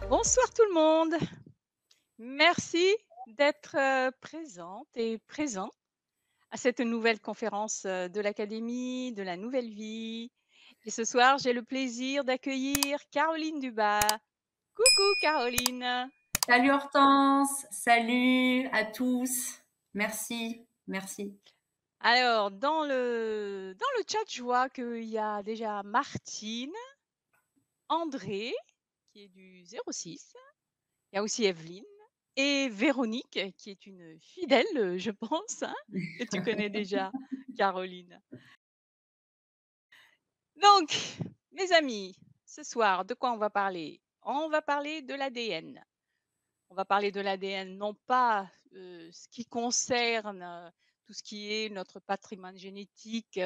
Bonsoir tout le monde. Merci d'être présente et présent à cette nouvelle conférence de l'Académie de la Nouvelle Vie. Et ce soir, j'ai le plaisir d'accueillir Caroline Dubas. Coucou Caroline. Salut Hortense, salut à tous. Merci, merci. Alors, dans le chat, je vois qu'il y a déjà Martine, André, qui est du 06. Il y a aussi Evelyne et Véronique, qui est une fidèle, je pense, hein, que tu connais déjà, Caroline. Donc, mes amis, ce soir, de quoi on va parler? On va parler de l'ADN. On va parler de l'ADN, non pas ce qui concerne tout ce qui est notre patrimoine génétique,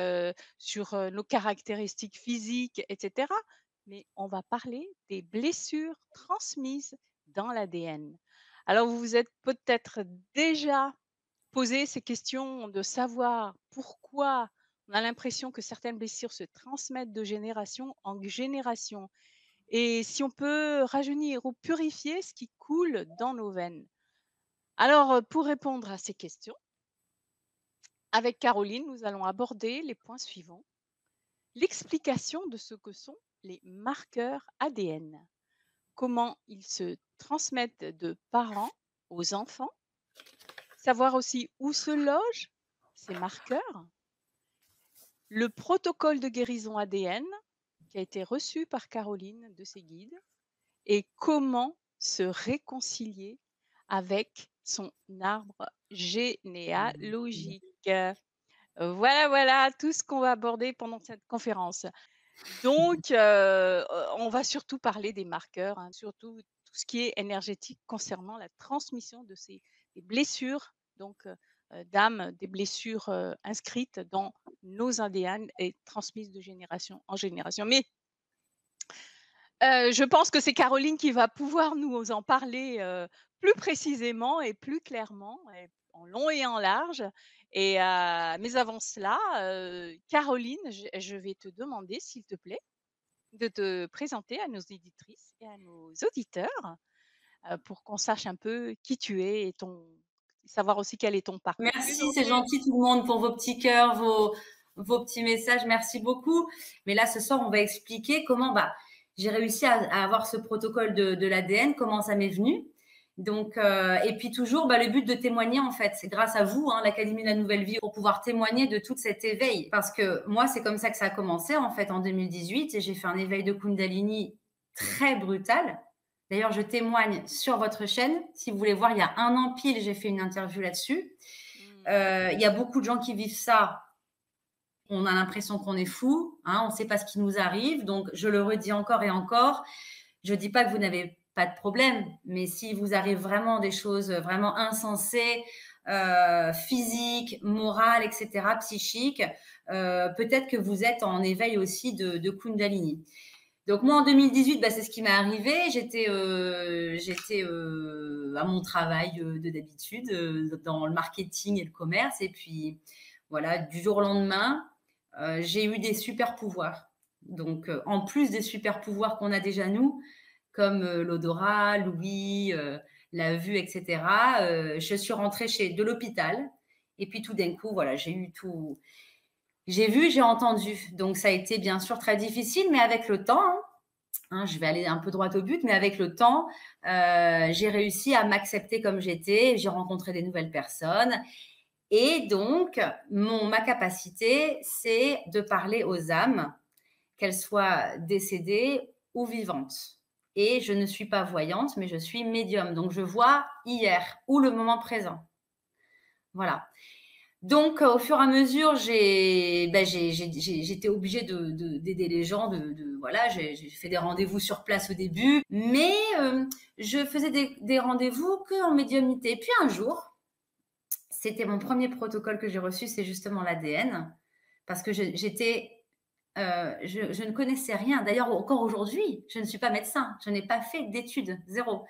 sur nos caractéristiques physiques, etc. Mais on va parler des blessures transmises dans l'ADN. Alors, vous vous êtes peut-être déjà posé ces questions de savoir pourquoi on a l'impression que certaines blessures se transmettent de génération en génération et si on peut rajeunir ou purifier ce qui coule dans nos veines. Alors, pour répondre à ces questions, avec Caroline, nous allons aborder les points suivants. L'explication de ce que sont les marqueurs ADN, comment ils se transmettent de parents aux enfants, savoir aussi où se logent ces marqueurs, le protocole de guérison ADN qui a été reçu par Caroline de ses guides et comment se réconcilier avec son arbre généalogique. Voilà, voilà tout ce qu'on va aborder pendant cette conférence. Donc, on va surtout parler des marqueurs, hein, surtout tout ce qui est énergétique concernant la transmission de ces des blessures, donc d'âme, des blessures inscrites dans nos ADN et transmises de génération en génération. Mais je pense que c'est Caroline qui va pouvoir nous en parler, plus précisément et plus clairement et en long et en large et mais avant cela, Caroline, je vais te demander, s'il te plaît, de te présenter à nos éditrices et à nos auditeurs, pour qu'on sache un peu qui tu es et ton savoir aussi quel est ton parcours. Merci, c'est gentil tout le monde pour vos petits cœurs, vos petits messages. Merci beaucoup. Mais là, ce soir, on va expliquer comment j'ai réussi à avoir ce protocole de l'ADN, comment ça m'est venu. Donc, et puis toujours, le but de témoigner, en fait, c'est grâce à vous, hein, l'Académie de la Nouvelle Vie, pour pouvoir témoigner de tout cet éveil. Parce que moi, c'est comme ça que ça a commencé, en fait, en 2018. Et j'ai fait un éveil de Kundalini très brutal. D'ailleurs, je témoigne sur votre chaîne. Si vous voulez voir, il y a un an pile, j'ai fait une interview là-dessus. Mmh. Il y a beaucoup de gens qui vivent ça. On a l'impression qu'on est fou, hein, on ne sait pas ce qui nous arrive. Donc, je le redis encore et encore. Je ne dis pas que vous n'avez pas de problème, mais si vous arrive vraiment des choses vraiment insensées, physiques, morales, etc., psychiques, peut-être que vous êtes en éveil aussi de Kundalini. Donc moi en 2018, c'est ce qui m'est arrivé. J'étais à mon travail de d'habitude dans le marketing et le commerce et puis voilà, du jour au lendemain, j'ai eu des super pouvoirs. Donc en plus des super pouvoirs qu'on a déjà nous, comme l'odorat, l'ouïe, la vue, etc. Je suis rentrée de l'hôpital et puis tout d'un coup, voilà, j'ai eu tout. J'ai vu, j'ai entendu. Donc ça a été bien sûr très difficile, mais avec le temps, hein, je vais aller un peu droit au but, mais avec le temps, j'ai réussi à m'accepter comme j'étais. J'ai rencontré des nouvelles personnes. Et donc, ma capacité, c'est de parler aux âmes, qu'elles soient décédées ou vivantes. Et je ne suis pas voyante, mais je suis médium. Donc, je vois hier ou le moment présent. Voilà. Donc, au fur et à mesure, j'étais obligée d'aider les gens. Voilà, j'ai fait des rendez-vous sur place au début, mais je faisais des rendez-vous que en médiumnité. Puis un jour, c'était mon premier protocole que j'ai reçu, c'est justement l'ADN, parce que je ne connaissais rien. D'ailleurs, encore aujourd'hui, je ne suis pas médecin, je n'ai pas fait d'études, zéro.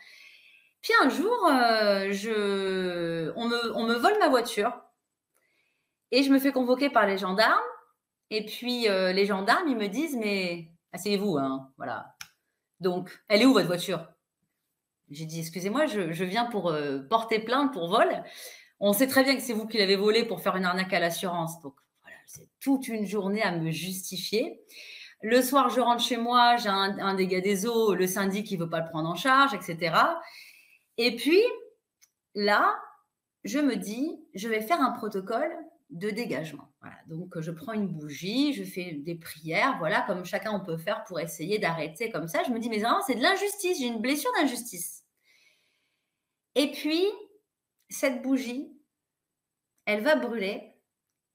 Puis un jour, on me vole ma voiture. Et je me fais convoquer par les gendarmes. Et puis, les gendarmes, ils me disent, mais asseyez-vous, hein, voilà. Donc, elle est où votre voiture? J'ai dit: «Excusez-moi, je viens pour, porter plainte pour vol. On sait très bien que c'est vous qui l'avez volé pour faire une arnaque à l'assurance». Donc voilà, c'est toute une journée à me justifier. Le soir, je rentre chez moi, j'ai un dégât des eaux, le syndic qui veut pas le prendre en charge, et cetera. Et puis là, je me dis: «Je vais faire un protocole de dégagement». Voilà, donc je prends une bougie, je fais des prières, voilà, comme chacun on peut faire pour essayer d'arrêter comme ça. Je me dis: «Mais non, c'est de l'injustice, j'ai une blessure d'injustice». Et puis, cette bougie, elle va brûler.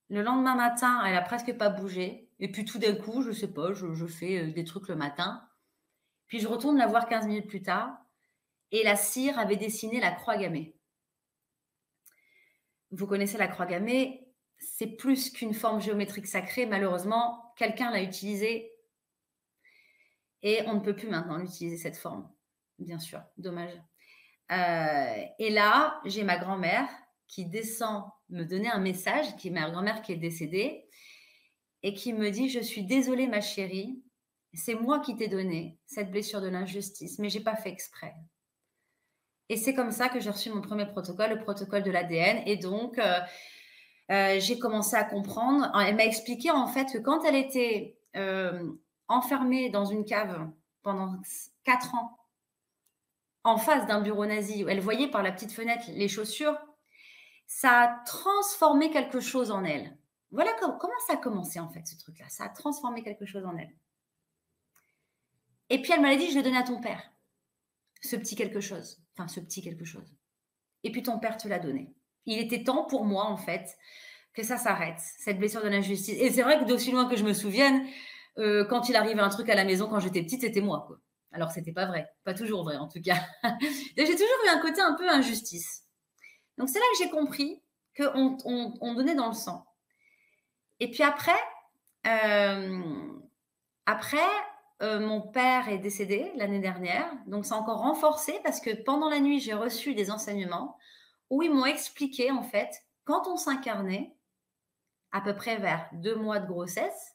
Le lendemain matin, elle a presque pas bougé. Et puis tout d'un coup, je sais pas, je fais, des trucs le matin. Puis je retourne la voir 15 minutes plus tard et la cire avait dessiné la croix gammée. Vous connaissez la croix gammée, c'est plus qu'une forme géométrique sacrée. Malheureusement, quelqu'un l'a utilisée et on ne peut plus maintenant utiliser cette forme. Bien sûr, dommage. Et là, j'ai ma grand-mère qui descend me donner un message, qui est ma grand-mère qui est décédée et qui me dit: «Je suis désolée ma chérie, c'est moi qui t'ai donné cette blessure de l'injustice, mais j'ai pas fait exprès». Et c'est comme ça que j'ai reçu mon premier protocole, le protocole de l'ADN. Et donc, j'ai commencé à comprendre. Elle m'a expliqué en fait que quand elle était enfermée dans une cave pendant 4 ans, en face d'un bureau nazi, où elle voyait par la petite fenêtre les chaussures, ça a transformé quelque chose en elle. Voilà comment ça a commencé en fait ce truc-là. Ça a transformé quelque chose en elle. Et puis elle m'a dit: «Je vais donner à ton père, ce petit quelque chose. Enfin, ce petit quelque chose. Et puis ton père te l'a donné». Il était temps pour moi en fait que ça s'arrête, cette blessure de l'injustice. Et c'est vrai que d'aussi loin que je me souvienne, quand il arrivait un truc à la maison quand j'étais petite, c'était moi, quoi. Alors c'était pas vrai, pas toujours vrai en tout cas. Et j'ai toujours eu un côté un peu injustice. Donc c'est là que j'ai compris qu'on donnait dans le sang. Et puis après, hem, après, mon père est décédé l'année dernière, donc ça a encore renforcé parce que pendant la nuit, j'ai reçu des enseignements où ils m'ont expliqué en fait, quand on s'incarnait, à peu près vers 2 mois de grossesse,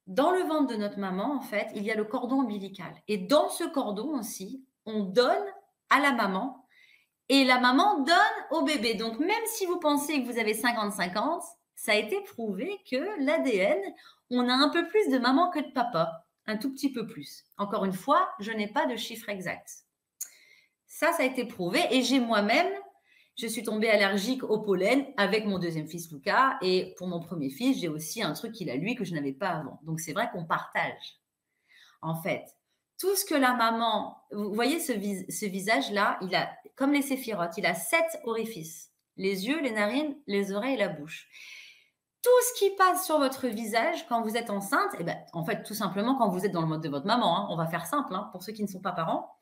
dans le ventre de notre maman, en fait, il y a le cordon ombilical. Et dans ce cordon aussi, on donne à la maman et la maman donne au bébé. Donc, même si vous pensez que vous avez 50-50, ça a été prouvé que l'ADN, on a un peu plus de maman que de papa. Un tout petit peu plus. Encore une fois, je n'ai pas de chiffre exact. Ça a été prouvé et j'ai moi-même, je suis tombée allergique au pollen avec mon deuxième fils Lucas et pour mon premier fils, j'ai aussi un truc qu'il a lui que je n'avais pas avant. Donc c'est vrai qu'on partage. En fait, tout ce que la maman, vous voyez ce visage-là, il a, comme les séphirotes, il a 7 orifices. Les yeux, les narines, les oreilles et la bouche. Tout ce qui passe sur votre visage quand vous êtes enceinte, eh ben, en fait, tout simplement quand vous êtes dans le mode de votre maman, hein, on va faire simple, hein, pour ceux qui ne sont pas parents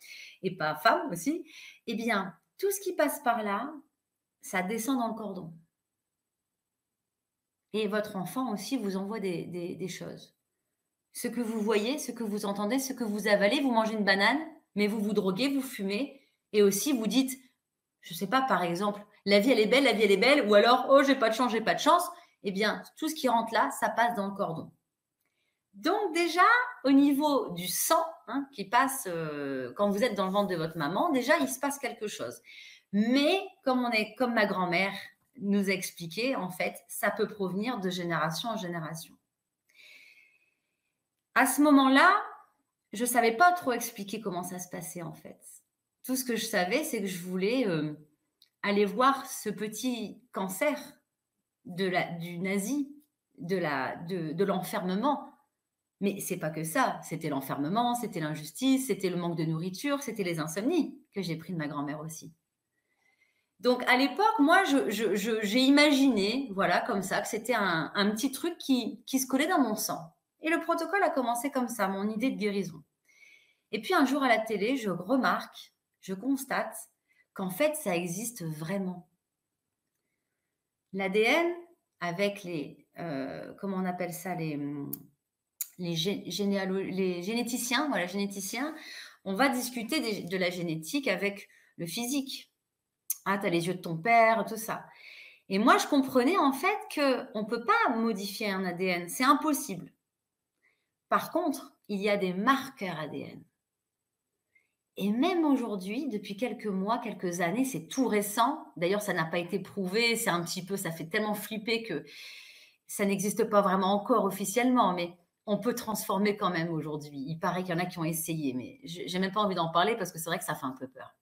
et pas femmes aussi, eh bien, tout ce qui passe par là, ça descend dans le cordon. Et votre enfant aussi vous envoie des choses. Ce que vous voyez, ce que vous entendez, ce que vous avalez, vous mangez une banane, mais vous vous droguez, vous fumez, et aussi vous dites, je ne sais pas, par exemple, la vie elle est belle, la vie elle est belle, ou alors, oh j'ai pas de chance, j'ai pas de chance. Eh bien, tout ce qui rentre là, ça passe dans le cordon. Donc déjà, au niveau du sang hein, qui passe quand vous êtes dans le ventre de votre maman, déjà, il se passe quelque chose. Mais comme ma grand-mère nous a expliqué, en fait, ça peut provenir de génération en génération. À ce moment-là, je ne savais pas trop expliquer comment ça se passait, en fait. Tout ce que je savais, c'est que je voulais aller voir ce petit cancer du nazi, de l'enfermement. Mais c'est pas que ça, c'était l'enfermement, c'était l'injustice, c'était le manque de nourriture, c'était les insomnies que j'ai pris de ma grand-mère aussi. Donc à l'époque, moi, j'ai imaginé, voilà, comme ça, que c'était un petit truc qui se collait dans mon sang. Et le protocole a commencé comme ça, mon idée de guérison. Et puis un jour à la télé, je remarque, je constate qu'en fait, ça existe vraiment. L'ADN avec comment on appelle ça, les généticiens, voilà, généticiens, on va discuter de la génétique avec le physique. Ah, tu as les yeux de ton père, tout ça. Et moi, je comprenais en fait qu'on ne peut pas modifier un ADN, c'est impossible. Par contre, il y a des marqueurs ADN. Et même aujourd'hui, depuis quelques mois, quelques années, c'est tout récent. D'ailleurs, ça n'a pas été prouvé. C'est un petit peu, ça fait tellement flipper que ça n'existe pas vraiment encore officiellement, mais on peut transformer quand même aujourd'hui. Il paraît qu'il y en a qui ont essayé, mais j'ai même pas envie d'en parler parce que c'est vrai que ça fait un peu peur.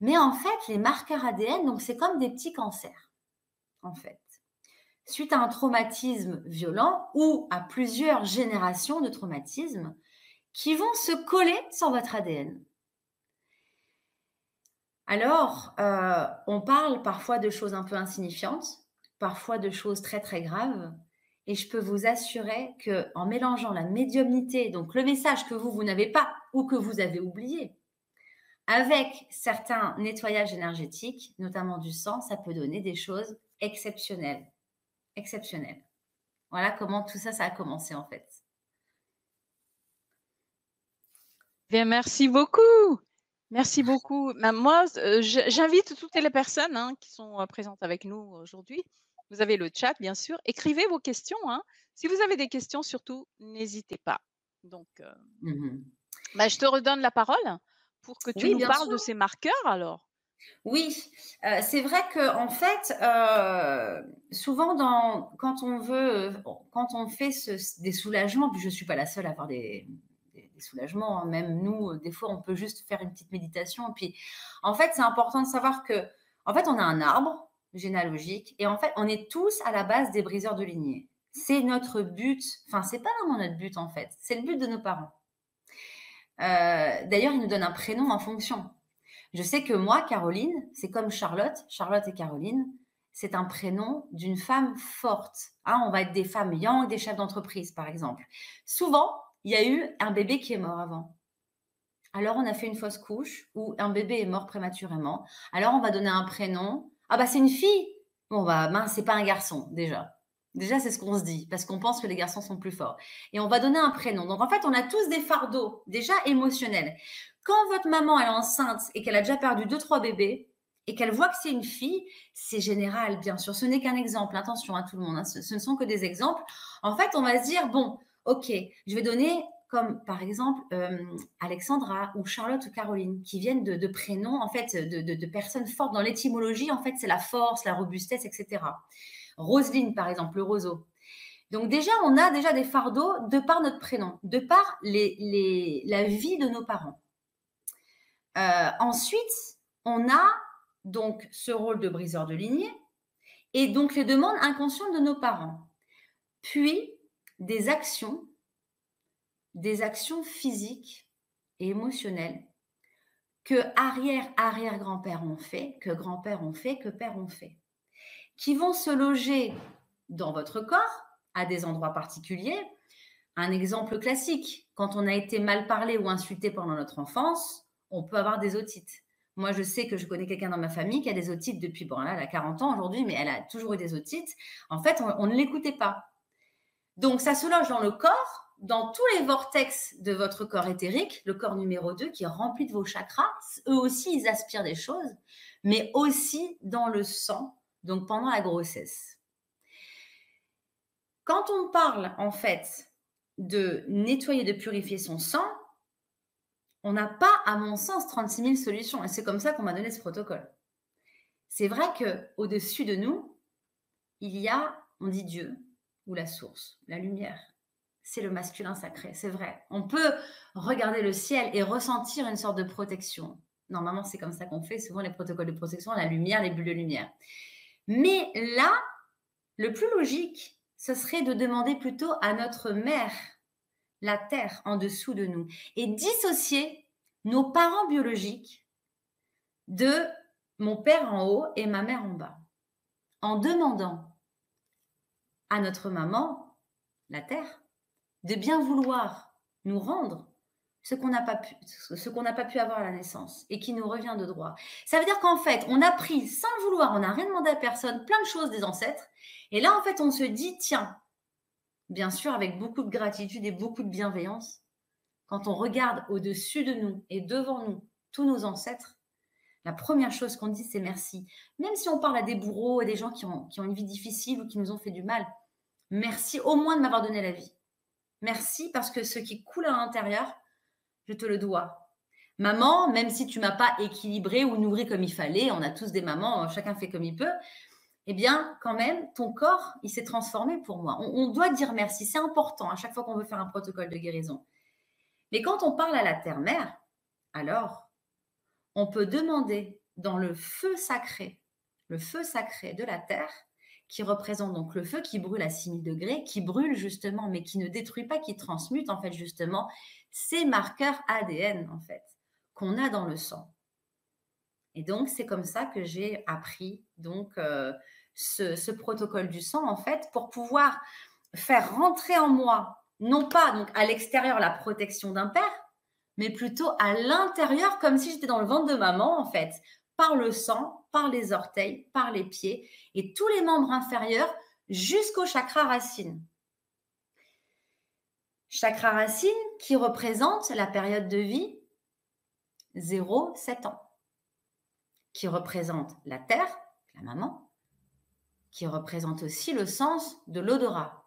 Mais en fait, les marqueurs ADN, donc c'est comme des petits cancers, en fait. Suite à un traumatisme violent ou à plusieurs générations de traumatismes qui vont se coller sur votre ADN. Alors, on parle parfois de choses un peu insignifiantes, parfois de choses très, très graves et je peux vous assurer qu'en mélangeant la médiumnité, donc le message que vous n'avez pas ou que vous avez oublié, avec certains nettoyages énergétiques, notamment du sang, ça peut donner des choses exceptionnelles. Exceptionnelles. Voilà comment tout ça, ça a commencé en fait. Bien, merci beaucoup. Merci beaucoup. Ben, moi, j'invite toutes les personnes hein, qui sont présentes avec nous aujourd'hui. Vous avez le chat, bien sûr. Écrivez vos questions. Hein. Si vous avez des questions, surtout, n'hésitez pas. Donc, ben, je te redonne la parole pour que tu Oui, nous bien parles sûr. de ces marqueurs alors. Oui, c'est vrai qu'en fait, souvent quand on veut, quand on fait des soulagements, puis je ne suis pas la seule à avoir des soulagements, hein, même nous, des fois, on peut juste faire une petite méditation. Puis, en fait, c'est important de savoir que, en fait, on a un arbre généalogique et en fait, on est tous à la base des briseurs de lignée. C'est notre but, enfin, c'est pas vraiment notre but en fait, c'est le but de nos parents. D'ailleurs, ils nous donnent un prénom en fonction. Je sais que moi, Caroline, c'est comme Charlotte, Charlotte et Caroline, c'est un prénom d'une femme forte. Hein, on va être des femmes yang, des chefs d'entreprise, par exemple. Souvent, il y a eu un bébé qui est mort avant. Alors, on a fait une fausse couche ou un bébé est mort prématurément. Alors, on va donner un prénom. Ah bah, c'est une fille. Bon, bah, mince, c'est pas un garçon, déjà. Déjà, c'est ce qu'on se dit, parce qu'on pense que les garçons sont plus forts. Et on va donner un prénom. Donc, en fait, on a tous des fardeaux, déjà émotionnels. Quand votre maman elle est enceinte et qu'elle a déjà perdu 2-3 bébés, et qu'elle voit que c'est une fille, c'est général, bien sûr. Ce n'est qu'un exemple. Attention à tout le monde. Hein. Ce ne sont que des exemples. En fait, on va se dire, bon, ok, je vais donner comme par exemple Alexandra ou Charlotte ou Caroline, qui viennent de prénoms, en fait, de personnes fortes dans l'étymologie. En fait, c'est la force, la robustesse, etc. Roselyne, par exemple, le roseau. Donc déjà, on a déjà des fardeaux de par notre prénom, de par la vie de nos parents. Ensuite, on a donc ce rôle de briseur de lignée et donc les demandes inconscientes de nos parents. Puis, des actions physiques et émotionnelles que arrière-grand-père ont fait, que grand-père ont fait, que père ont fait, qui vont se loger dans votre corps à des endroits particuliers. Un exemple classique, quand on a été mal parlé ou insulté pendant notre enfance, on peut avoir des otites. Moi, je sais que je connais quelqu'un dans ma famille qui a des otites depuis, bon là, elle a 40 ans aujourd'hui, mais elle a toujours eu des otites. En fait, on ne l'écoutait pas. Donc, ça se loge dans le corps, dans tous les vortex de votre corps éthérique, le corps numéro 2 qui est rempli de vos chakras. Eux aussi, ils aspirent des choses, mais aussi dans le sang, donc pendant la grossesse. Quand on parle, en fait, de nettoyer, de purifier son sang, on n'a pas, à mon sens, 36 000 solutions. Et c'est comme ça qu'on m'a donné ce protocole. C'est vrai qu'au-dessus de nous, il y a, on dit Dieu, ou la source, la lumière. C'est le masculin sacré, c'est vrai. On peut regarder le ciel et ressentir une sorte de protection. Normalement, c'est comme ça qu'on fait souvent les protocoles de protection, la lumière, les bulles de lumière. Mais là, le plus logique, ce serait de demander plutôt à notre mère, la terre en dessous de nous, et dissocier nos parents biologiques de mon père en haut et ma mère en bas, en demandant à notre maman, la terre, de bien vouloir nous rendre ce qu'on n'a pas pu avoir à la naissance et qui nous revient de droit. Ça veut dire qu'en fait, on a pris sans le vouloir, on n'a rien demandé à personne, plein de choses des ancêtres, et là en fait, on se dit tiens, bien sûr avec beaucoup de gratitude et beaucoup de bienveillance, quand on regarde au-dessus de nous et devant nous tous nos ancêtres, la première chose qu'on dit, c'est merci. Même si on parle à des bourreaux, à des gens qui ont une vie difficile ou qui nous ont fait du mal, merci au moins de m'avoir donné la vie. Merci parce que ce qui coule à l'intérieur, je te le dois. Maman, même si tu m'as pas équilibré ou nourri comme il fallait, on a tous des mamans, chacun fait comme il peut, eh bien, quand même, ton corps, il s'est transformé pour moi. On doit dire merci, c'est important à chaque fois qu'on veut faire un protocole de guérison. Mais quand on parle à la terre-mère, alors, on peut demander dans le feu sacré de la terre, qui représente donc le feu qui brûle à 6000 degrés, qui brûle justement, mais qui ne détruit pas, qui transmute en fait justement ces marqueurs ADN en fait qu'on a dans le sang. Et donc c'est comme ça que j'ai appris donc ce protocole du sang en fait pour pouvoir faire rentrer en moi non pas donc à l'extérieur la protection d'un père, mais plutôt à l'intérieur, comme si j'étais dans le ventre de maman, en fait, par le sang, par les orteils, par les pieds et tous les membres inférieurs jusqu'au chakra racine. Chakra racine qui représente la période de vie 0-7 ans, qui représente la terre, la maman, qui représente aussi le sens de l'odorat.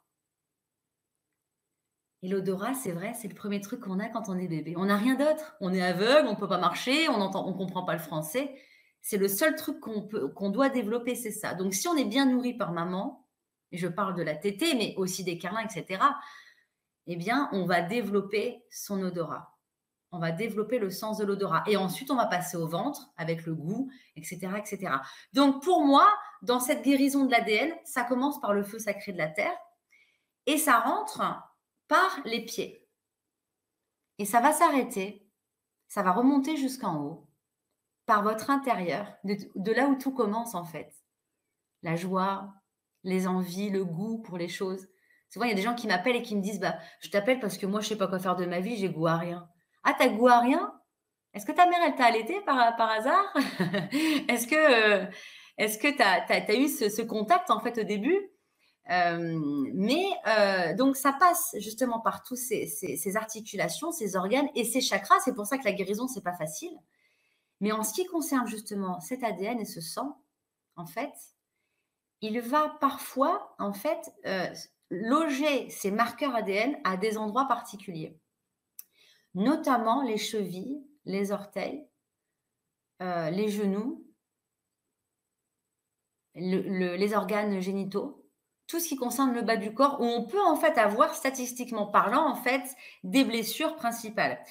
Et l'odorat, c'est vrai, c'est le premier truc qu'on a quand on est bébé. On n'a rien d'autre. On est aveugle, on ne peut pas marcher, on comprend pas le français. C'est le seul truc qu'on doit développer, c'est ça. Donc, si on est bien nourri par maman, et je parle de la tétée, mais aussi des câlins, etc., eh bien, on va développer son odorat. On va développer le sens de l'odorat. Et ensuite, on va passer au ventre avec le goût, etc., etc. Donc, pour moi, dans cette guérison de l'ADN, ça commence par le feu sacré de la terre et ça rentre par les pieds. Et ça va s'arrêter, ça va remonter jusqu'en haut, par votre intérieur, de là où tout commence en fait. La joie, les envies, le goût pour les choses. Souvent, il y a des gens qui m'appellent et qui me disent bah, je t'appelle parce que moi, je ne sais pas quoi faire de ma vie, j'ai goût à rien. Ah, t'as goût à rien? Est-ce que ta mère, elle t'a allaité par hasard? Est-ce que tu as eu ce contact en fait au début? Donc ça passe justement par tous ces articulations, ces organes et ces chakras. C'est pour ça que la guérison, c'est pas facile. Mais en ce qui concerne justement cet ADN et ce sang, en fait, il va parfois en fait loger ces marqueurs ADN à des endroits particuliers, notamment les chevilles, les orteils, les genoux, les organes génitaux, tout ce qui concerne le bas du corps, où on peut en fait avoir, statistiquement parlant, en fait, des blessures principales.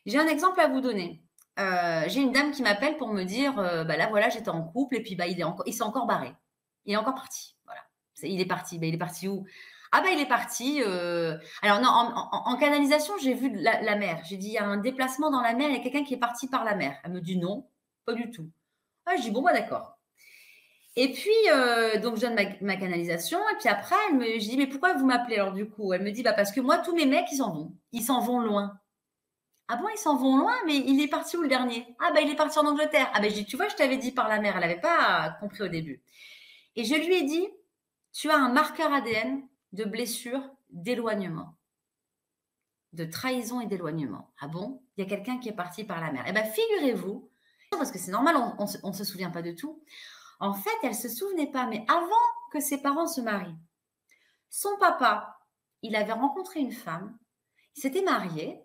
J'ai un exemple à vous donner. J'ai une dame qui m'appelle pour me dire, bah là voilà, j'étais en couple et puis bah il s'est encore barré. Il est encore parti. Voilà. Il est parti. Bah, il est parti où? Ah bah il est parti. Alors non, en canalisation, j'ai vu la mer. J'ai dit il y a un déplacement dans la mer, il y a quelqu'un qui est parti par la mer. Elle me dit non, pas du tout. Ah, je dis bon bah d'accord. Et puis, donc je donne ma canalisation et puis après je dis: «Mais pourquoi vous m'appelez alors du coup?» Elle me dit: «Bah, parce que moi tous mes mecs ils s'en vont. Ils s'en vont loin». «Ah bon, ils s'en vont loin? Mais il est parti où le dernier?» «Ah bah, il est parti en Angleterre». Ah bah, je dis: «Tu vois, je t'avais dit par la mer». Elle avait pas compris au début et je lui ai dit: «Tu as un marqueur ADN de blessure, d'éloignement, de trahison et d'éloignement». «Ah bon? Il y a quelqu'un qui est parti par la mer». Eh bah, figurez-vous, parce que c'est normal, on se souvient pas de tout. En fait, elle ne se souvenait pas, mais avant que ses parents se marient, son papa, il avait rencontré une femme, ils s'étaient mariés,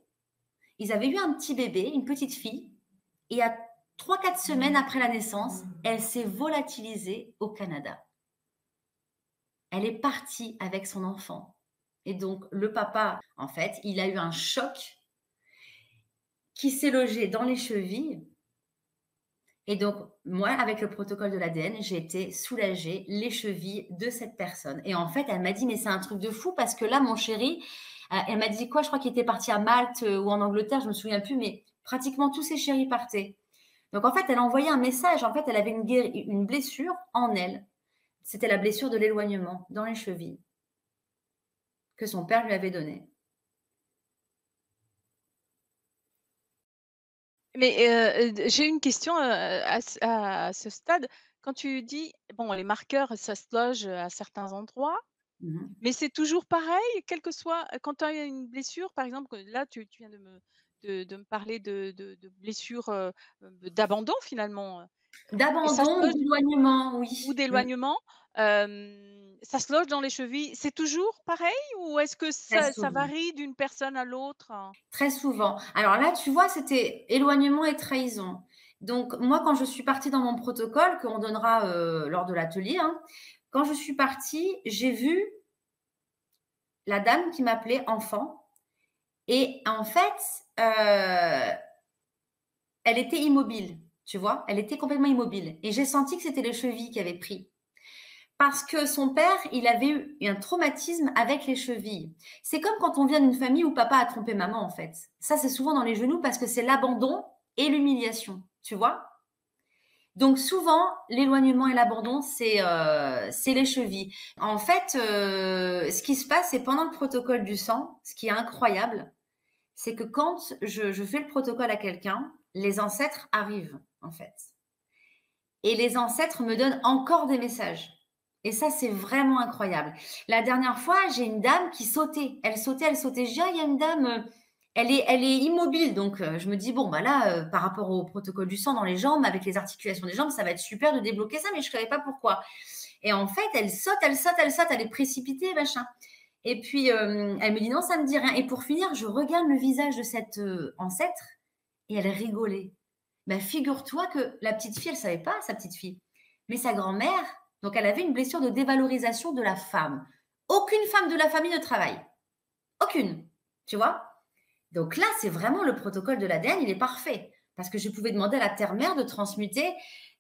ils avaient eu un petit bébé, une petite fille, et à 3-4 semaines après la naissance, elle s'est volatilisée au Canada. Elle est partie avec son enfant. Et donc, le papa, en fait, il a eu un choc qui s'est logé dans les chevilles. Et donc, moi, avec le protocole de l'ADN, j'ai été soulagée les chevilles de cette personne. Et en fait, elle m'a dit, mais c'est un truc de fou parce que là, mon chéri, elle m'a dit quoi? Je crois qu'il était parti à Malte ou en Angleterre, je me souviens plus, mais pratiquement tous ses chéris partaient. Donc, en fait, elle a envoyé un message. En fait, elle avait une blessure en elle. C'était la blessure de l'éloignement dans les chevilles que son père lui avait donnée. Mais, j'ai une question, à ce stade. Quand tu dis, bon, les marqueurs, ça se loge, à certains endroits, Mhm. mais c'est toujours pareil, quel que soit quand tu as une blessure, par exemple, que là, tu viens de me parler de blessures, d'abandon finalement. Et ça se D'abandon ou loge d'éloignement, ou oui. Mmh. d'éloignement, ça se loge dans les chevilles. C'est toujours pareil ou est-ce que Très ça souvent. varie d'une personne à l'autre? Très souvent. Alors là, tu vois, c'était éloignement et trahison. Donc moi, quand je suis partie dans mon protocole qu'on donnera, lors de l'atelier, hein, quand je suis partie, j'ai vu la dame qui m'appelait enfant et en fait, elle était immobile, tu vois? Elle était complètement immobile et j'ai senti que c'était les chevilles qui avaient pris. Parce que son père, il avait eu un traumatisme avec les chevilles. C'est comme quand on vient d'une famille où papa a trompé maman, en fait. Ça, c'est souvent dans les genoux parce que c'est l'abandon et l'humiliation, tu vois? Donc souvent, l'éloignement et l'abandon, c'est les chevilles. En fait, ce qui se passe, c'est pendant le protocole du sang, ce qui est incroyable, c'est que quand je fais le protocole à quelqu'un, les ancêtres arrivent, en fait. Et les ancêtres me donnent encore des messages. Et ça, c'est vraiment incroyable. La dernière fois, j'ai une dame qui sautait. Elle sautait, elle sautait. Je dis: «Ah, il y a une dame, elle est immobile». Donc, je me dis: «Bon, bah là, par rapport au protocole du sang dans les jambes, avec les articulations des jambes, ça va être super de débloquer ça», mais je ne savais pas pourquoi. Et en fait, elle saute, elle saute, elle saute, elle est précipitée, machin. Et puis, elle me dit: «Non, ça me dit rien». Et pour finir, je regarde le visage de cette, ancêtre et elle rigolait. Bah, figure-toi que la petite fille, elle savait pas, sa petite fille. Mais sa grand-mère, donc elle avait une blessure de dévalorisation de la femme. Aucune femme de la famille ne travaille. Aucune. Tu vois? Donc là, c'est vraiment le protocole de l'ADN, il est parfait. Parce que je pouvais demander à la terre-mère de transmuter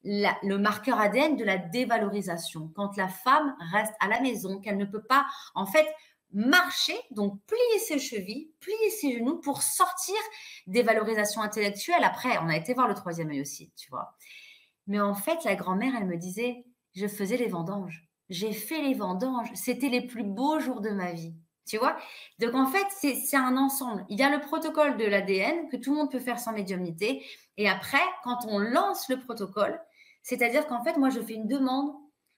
le marqueur ADN de la dévalorisation. Quand la femme reste à la maison, qu'elle ne peut pas, en fait, marcher, donc plier ses chevilles, plier ses genoux pour sortir des valorisations intellectuelles. Après, on a été voir le troisième œil aussi, tu vois. Mais en fait, la grand-mère, elle me disait, je faisais les vendanges. J'ai fait les vendanges. C'était les plus beaux jours de ma vie. Tu vois? Donc en fait, c'est un ensemble. Il y a le protocole de l'ADN que tout le monde peut faire sans médiumnité. Et après, quand on lance le protocole, c'est-à-dire qu'en fait, moi, je fais une demande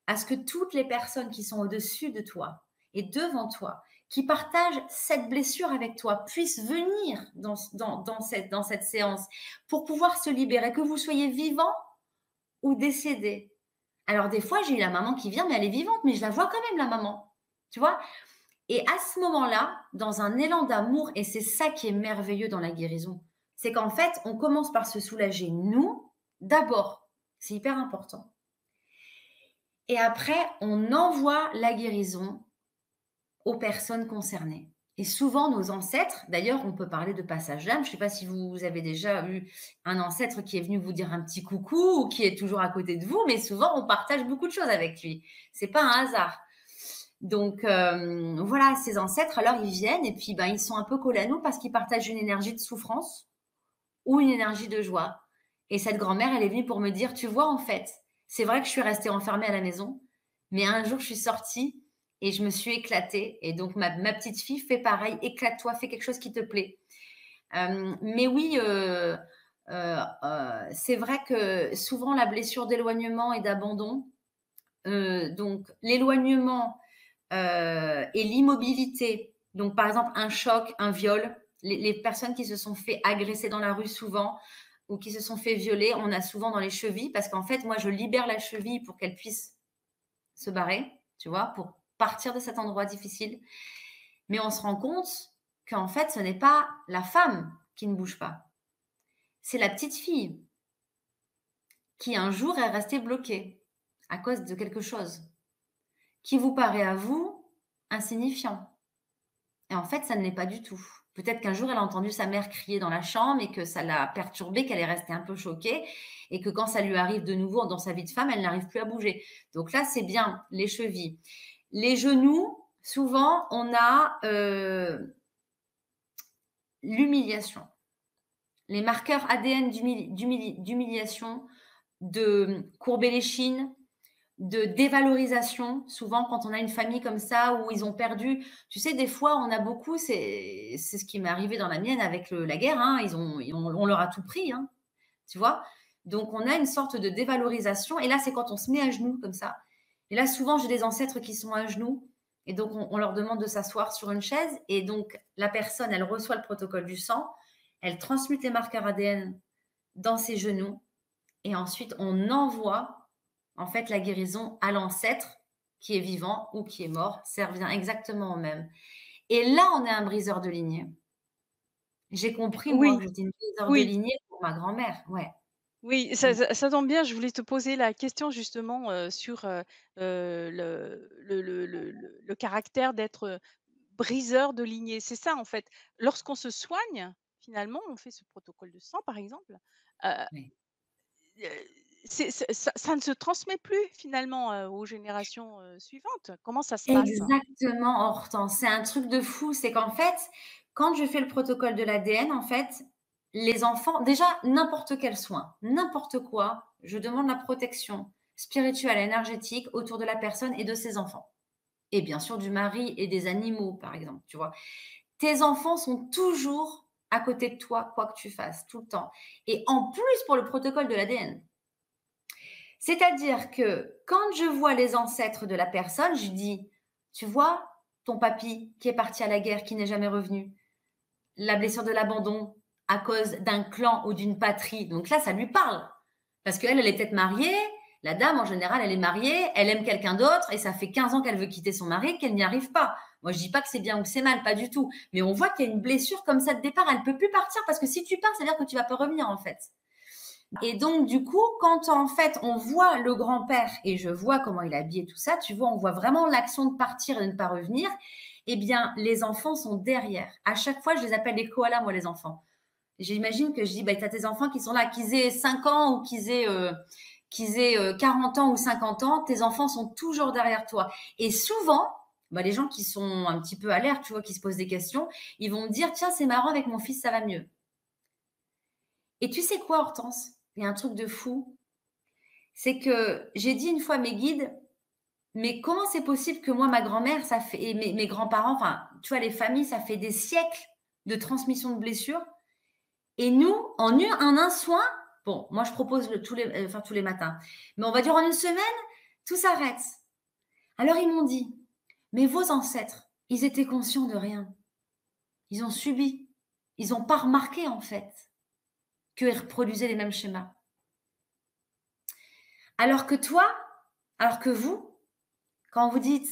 à ce que toutes les personnes qui sont au-dessus de toi et devant toi, qui partagent cette blessure avec toi, puissent venir dans cette séance pour pouvoir se libérer, que vous soyez vivant ou décédé. Alors des fois, j'ai eu la maman qui vient, mais elle est vivante, mais je la vois quand même, la maman. Tu vois? Et à ce moment-là, dans un élan d'amour, et c'est ça qui est merveilleux dans la guérison, c'est qu'en fait, on commence par se soulager nous, d'abord. C'est hyper important. Et après, on envoie la guérison aux personnes concernées. Et souvent, nos ancêtres, d'ailleurs, on peut parler de passage d'âme. Je ne sais pas si vous avez déjà eu un ancêtre qui est venu vous dire un petit coucou ou qui est toujours à côté de vous, mais souvent, on partage beaucoup de choses avec lui. C'est pas un hasard. Donc, voilà, ces ancêtres, alors ils viennent et puis ben, ils sont un peu collés à nous parce qu'ils partagent une énergie de souffrance ou une énergie de joie. Et cette grand-mère, elle est venue pour me dire, tu vois, en fait, c'est vrai que je suis restée enfermée à la maison, mais un jour, je suis sortie et je me suis éclatée. Et donc, ma petite fille fait pareil, éclate-toi, fais quelque chose qui te plaît. Mais oui, c'est vrai que souvent, la blessure d'éloignement et d'abandon, donc l'éloignement et l'immobilité, donc par exemple un choc, un viol, les personnes qui se sont fait agresser dans la rue souvent ou qui se sont fait violer, on a souvent dans les chevilles parce qu'en fait, moi, je libère la cheville pour qu'elle puisse se barrer, tu vois, pour partir de cet endroit difficile. Mais on se rend compte qu'en fait, ce n'est pas la femme qui ne bouge pas, c'est la petite fille qui un jour est restée bloquée à cause de quelque chose qui vous paraît à vous insignifiant. Et en fait, ça ne l'est pas du tout. Peut-être qu'un jour, elle a entendu sa mère crier dans la chambre et que ça l'a perturbée, qu'elle est restée un peu choquée et que quand ça lui arrive de nouveau dans sa vie de femme, elle n'arrive plus à bouger. Donc là, c'est bien les chevilles. Les genoux, souvent, on a l'humiliation. Les marqueurs ADN d'humiliation, de courber les chines, de dévalorisation. Souvent, quand on a une famille comme ça où ils ont perdu, tu sais, des fois, on a beaucoup, c'est ce qui m'est arrivé dans la mienne avec la guerre, hein, on leur a tout pris, hein, tu vois. Donc, on a une sorte de dévalorisation. Et là, c'est quand on se met à genoux comme ça. Et là, souvent, j'ai des ancêtres qui sont à genoux. Et donc, on leur demande de s'asseoir sur une chaise. Et donc, la personne, elle reçoit le protocole du sang. Elle transmute les marqueurs ADN dans ses genoux. et ensuite on envoie en fait la guérison à l'ancêtre qui est vivant ou qui est mort, ça revient exactement au même. Et là, on est un briseur de lignée. J'ai compris moi Oui, que j'étais une briseur de oui. lignée pour ma grand-mère, ouais. Oui, Mmh. ça tombe bien, je voulais te poser la question justement, sur, le caractère d'être, briseur de lignée. C'est ça en fait. Lorsqu'on se soigne, finalement, on fait ce protocole de sang par exemple, heu Ouais. ça ne se transmet plus finalement, aux générations, suivantes. Comment ça se passe? Exactement, Hortense, c'est un truc de fou. C'est qu'en fait, quand je fais le protocole de l'ADN, en fait, les enfants déjà n'importe quel soin, n'importe quoi, je demande la protection spirituelle, énergétique autour de la personne et de ses enfants et bien sûr du mari et des animaux, par exemple, tu vois? Tes enfants sont toujours à côté de toi, quoi que tu fasses, tout le temps et en plus pour le protocole de l'ADN. C'est-à-dire que quand je vois les ancêtres de la personne, je dis: «Tu vois ton papy qui est parti à la guerre, qui n'est jamais revenu, la blessure de l'abandon à cause d'un clan ou d'une patrie». Donc là, ça lui parle. Parce qu'elle, elle est peut-être mariée. La dame, en général, elle est mariée, elle aime quelqu'un d'autre et ça fait 15 ans qu'elle veut quitter son mari, qu'elle n'y arrive pas. Moi, je dis pas que c'est bien ou que c'est mal, pas du tout. Mais on voit qu'il y a une blessure comme ça de départ. Elle peut plus partir parce que si tu pars, ça veut dire que tu vas pas revenir, en fait. Et donc, du coup, quand en fait on voit le grand-père et je vois comment il est habillé, tout ça, tu vois, on voit vraiment l'action de partir et de ne pas revenir. Eh bien, les enfants sont derrière. À chaque fois, je les appelle les koalas, moi, les enfants. J'imagine que je dis, bah, tu as tes enfants qui sont là, qu'ils aient 5 ans ou qu'ils aient 40 ans ou 50 ans, tes enfants sont toujours derrière toi. Et souvent, bah, les gens qui sont un petit peu alertes, tu vois, qui se posent des questions, ils vont me dire, tiens, c'est marrant, avec mon fils, ça va mieux. Et tu sais quoi, Hortense? Il y a un truc de fou, c'est que j'ai dit une fois à mes guides, mais comment c'est possible que moi, ma grand-mère, ça fait, et mes grands-parents, enfin, tu vois, les familles, ça fait des siècles de transmission de blessures. Et nous, en un soin, bon, moi, je propose tous les matins, mais on va dire en une semaine, tout s'arrête. Alors, ils m'ont dit, mais vos ancêtres, ils étaient conscients de rien. Ils ont subi. Ils n'ont pas remarqué, en fait, qu'ils reproduisaient les mêmes schémas. Alors que toi, alors que vous, quand vous dites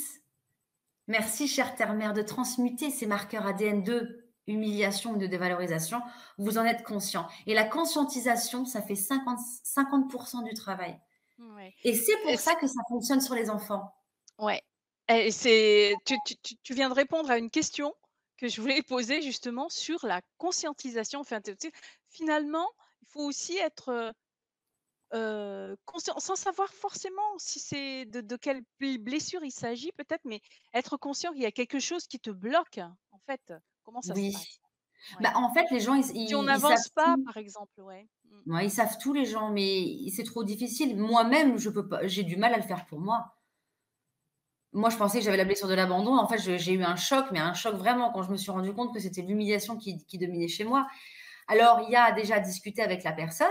merci, chère terre-mère, de transmuter ces marqueurs ADN de humiliation ou de dévalorisation, vous en êtes conscient. Et la conscientisation, ça fait 50% du travail. Ouais. Et c'est Et pour ça que ça fonctionne sur les enfants. ouais, et c'est tu viens de répondre à une question que je voulais poser justement sur la conscientisation. Enfin, tu sais, finalement, il faut aussi être, conscient sans savoir forcément si c'est de quelle blessure il s'agit peut-être, mais être conscient qu'il y a quelque chose qui te bloque, en fait. Comment ça se Oui. passe? Bah, Ouais. en fait, les gens, Si on ils savent n'avance pas, tout. par exemple, ouais. Mmh. Ouais, ils savent tout, les gens, mais c'est trop difficile. Moi-même, je peux pas, j'ai du mal à le faire pour moi. Moi, je pensais que j'avais la blessure de l'abandon. En fait, j'ai eu un choc, mais un choc vraiment quand je me suis rendu compte que c'était l'humiliation qui dominait chez moi. Alors, il y a déjà discuté avec la personne.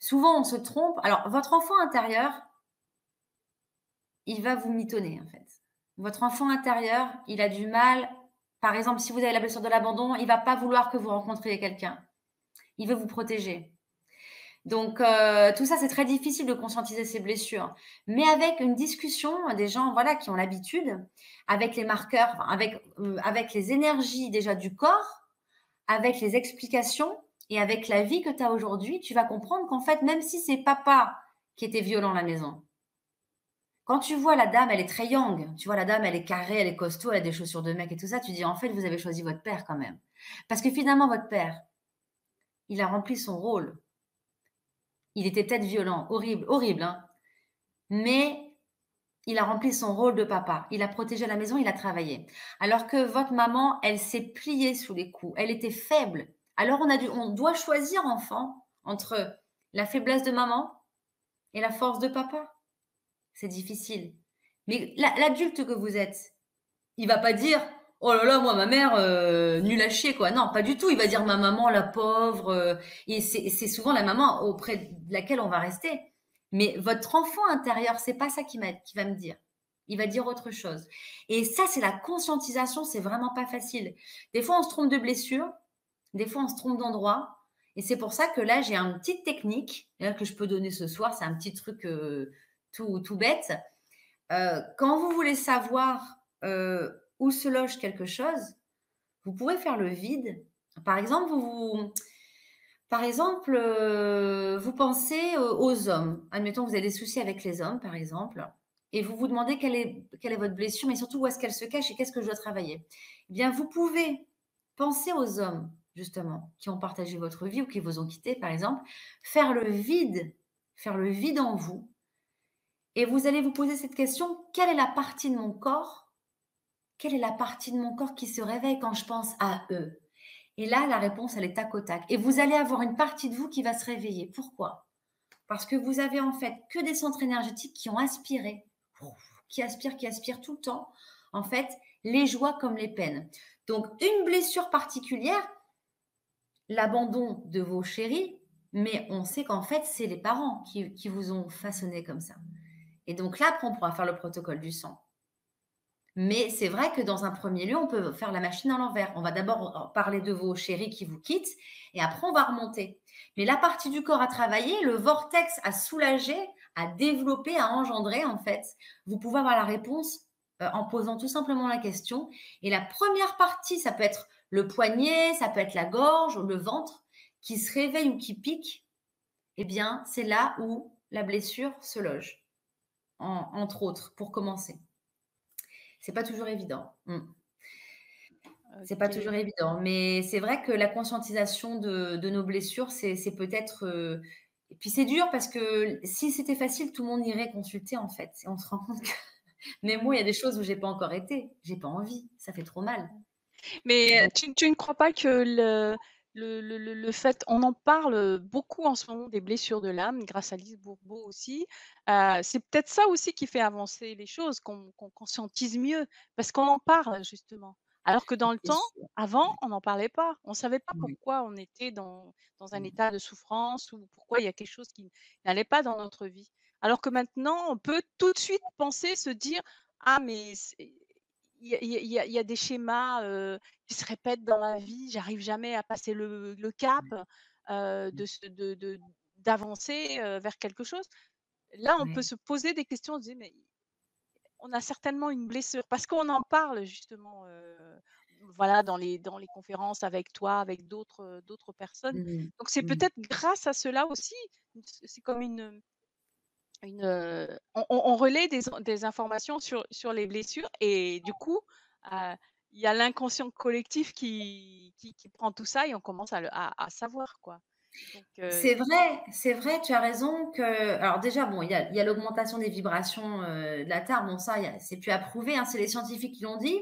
Souvent, on se trompe. Alors, votre enfant intérieur, il va vous mitonner, en fait. Votre enfant intérieur, il a du mal. Par exemple, si vous avez la blessure de l'abandon, il va pas vouloir que vous rencontriez quelqu'un. Il veut vous protéger. Donc, tout ça, c'est très difficile de conscientiser ces blessures. Mais avec une discussion, des gens, voilà, qui ont l'habitude, avec les marqueurs, enfin, avec les énergies déjà du corps, avec les explications et avec la vie que tu as aujourd'hui, tu vas comprendre qu'en fait, même si c'est papa qui était violent à la maison, quand tu vois la dame, elle est très young, tu vois la dame, elle est carrée, elle est costaud, elle a des chaussures de mec et tout ça, tu dis en fait, vous avez choisi votre père quand même. Parce que finalement, votre père, il a rempli son rôle. Il était peut-être violent, horrible, horrible, hein, mais il a rempli son rôle de papa. Il a protégé la maison, il a travaillé. Alors que votre maman, elle s'est pliée sous les coups. Elle était faible. Alors on doit choisir, enfant, entre la faiblesse de maman et la force de papa. C'est difficile. Mais l'adulte que vous êtes, il va pas dire: «Oh là là, moi, ma mère, nulle à chier, quoi». Non, pas du tout. Il va dire: «Ma maman, la pauvre», et c'est souvent la maman auprès de laquelle on va rester. Mais votre enfant intérieur, c'est pas ça qui va me dire. Il va dire autre chose. Et ça, c'est la conscientisation, c'est vraiment pas facile. Des fois, on se trompe de blessure, des fois, on se trompe d'endroit, Et c'est pour ça que là, j'ai une petite technique que je peux donner ce soir. C'est un petit truc tout bête. Quand vous voulez savoir où se loge quelque chose, vous pouvez faire le vide. Par exemple, vous pensez aux hommes. Admettons, vous avez des soucis avec les hommes, par exemple, et vous vous demandez quelle est votre blessure, mais surtout où est-ce qu'elle se cache et qu'est-ce que je dois travailler. Eh bien, vous pouvez penser aux hommes, justement, qui ont partagé votre vie ou qui vous ont quitté, par exemple, faire le vide en vous, et vous allez vous poser cette question, quelle est la partie de mon corps? Quelle est la partie de mon corps qui se réveille quand je pense à eux? Et là, la réponse, elle est tac au tac. Et vous allez avoir une partie de vous qui va se réveiller. Pourquoi? Parce que vous avez en fait que des centres énergétiques qui ont aspiré, qui aspirent tout le temps, en fait, les joies comme les peines. Donc, une blessure particulière, l'abandon de vos chéris, mais on sait qu'en fait, c'est les parents qui vous ont façonné comme ça. Et donc là, après, on pourra faire le protocole du sang. Mais c'est vrai que dans un premier lieu, on peut faire la machine à l'envers. On va d'abord parler de vos chéris qui vous quittent et après on va remonter. Mais la partie du corps à travailler, le vortex à soulager, à développer, à engendrer en fait, vous pouvez avoir la réponse en posant tout simplement la question. Et la première partie, ça peut être le poignet, ça peut être la gorge, le ventre, qui se réveille ou qui pique. Eh bien, c'est là où la blessure se loge, entre autres, pour commencer. C'est pas toujours évident. C'est pas toujours OK. évident, mais c'est vrai que la conscientisation de nos blessures, c'est peut-être, et puis c'est dur parce que si c'était facile, tout le monde irait consulter en fait et on se rend compte que même moi, il y a des choses où j'ai pas encore été, j'ai pas envie, ça fait trop mal. Mais, Donc tu ne crois pas que le fait on en parle, beaucoup en ce moment des blessures de l'âme grâce à Lise Bourbeau aussi, c'est peut-être ça aussi qui fait avancer les choses, qu'on conscientise mieux parce qu'on en parle justement. Alors que dans le c'est temps, sûr, avant, on n'en parlait pas. On ne savait pas oui. pourquoi on était dans un Mmh. état de souffrance ou pourquoi il y a quelque chose qui n'allait pas dans notre vie. Alors que maintenant, on peut tout de suite penser, se dire: «Ah mais c'est il y a des schémas, qui se répètent dans ma vie, j'arrive jamais à passer le cap, de se de d'avancer, vers quelque chose. Là, on peut Ouais. se poser des questions, on se dit: «Mais on a certainement une blessure», parce qu'on en parle justement, voilà, dans les conférences avec toi, avec d'autres personnes. Mmh. Donc c'est Mmh. peut-être grâce à cela aussi, c'est comme on relaie des informations sur les blessures et du coup, heu, il y a l'inconscient collectif qui prend tout ça et on commence à savoir quoi. Donc C'est vrai, tu as raison que alors déjà, bon, il y a l'augmentation des vibrations, de la Terre. Bon, ça, c'est plus à prouver, hein, c'est les scientifiques qui l'ont dit.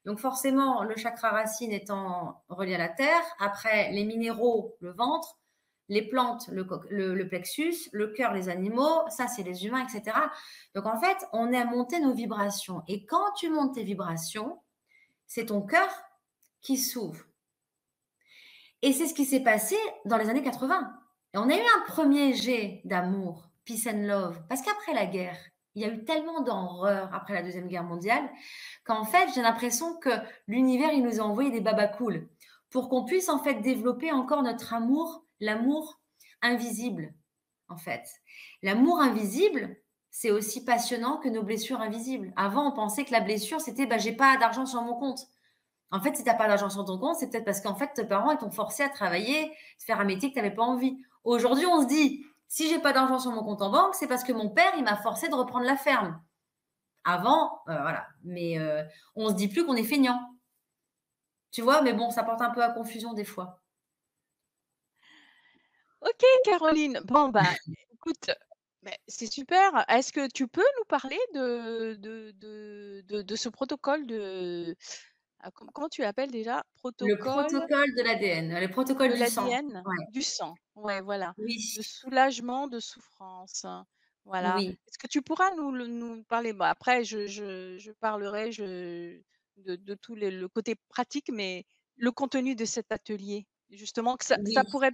Donc forcément, le chakra racine étant relié à la Terre, après les minéraux, le ventre, les plantes, le plexus, le cœur, les animaux, ça, c'est les humains, et cetera. Donc en fait, on est à monter nos vibrations et quand tu montes tes vibrations, c'est ton cœur qui s'ouvre. Et c'est ce qui s'est passé dans les années 80. Et on a eu un premier jet d'amour, peace and love, parce qu'après la guerre, il y a eu tellement d'horreur après la Deuxième Guerre mondiale qu'en fait, j'ai l'impression que l'univers, il nous a envoyé des babacools pour qu'on puisse en fait développer encore notre amour, l'amour invisible, en fait. L'amour invisible, c'est aussi passionnant que nos blessures invisibles. Avant, on pensait que la blessure, c'était bah, j'ai pas d'argent sur mon compte. En fait, si tu as pas d'argent sur ton compte, c'est peut-être parce qu'en fait, tes parents, ils t'ont forcé à travailler, de faire un métier que tu avais pas envie. Aujourd'hui, on se dit: «Si j'ai pas d'argent sur mon compte en banque, c'est parce que mon père, il m'a forcé de reprendre la ferme». Avant, voilà, mais on se dit plus qu'on est feignant. Tu vois? Mais bon, ça porte un peu à confusion des fois. OK Caroline, bon bah, écoute, beh, c'est super. Est-ce que tu peux nous parler de ce protocole comment tu l'appelles déjà? Le Protocole protocole de l'ADN, le protocole de du sang. l'ADN? Ouais. Du sang, ouais, voilà. Oui, De soulagement, de souffrance, hein. Voilà. oui, Est-ce que tu pourras nous parler bah, après je parlerai de tout le côté pratique, mais le contenu de cet atelier, justement que ça oui. pourrait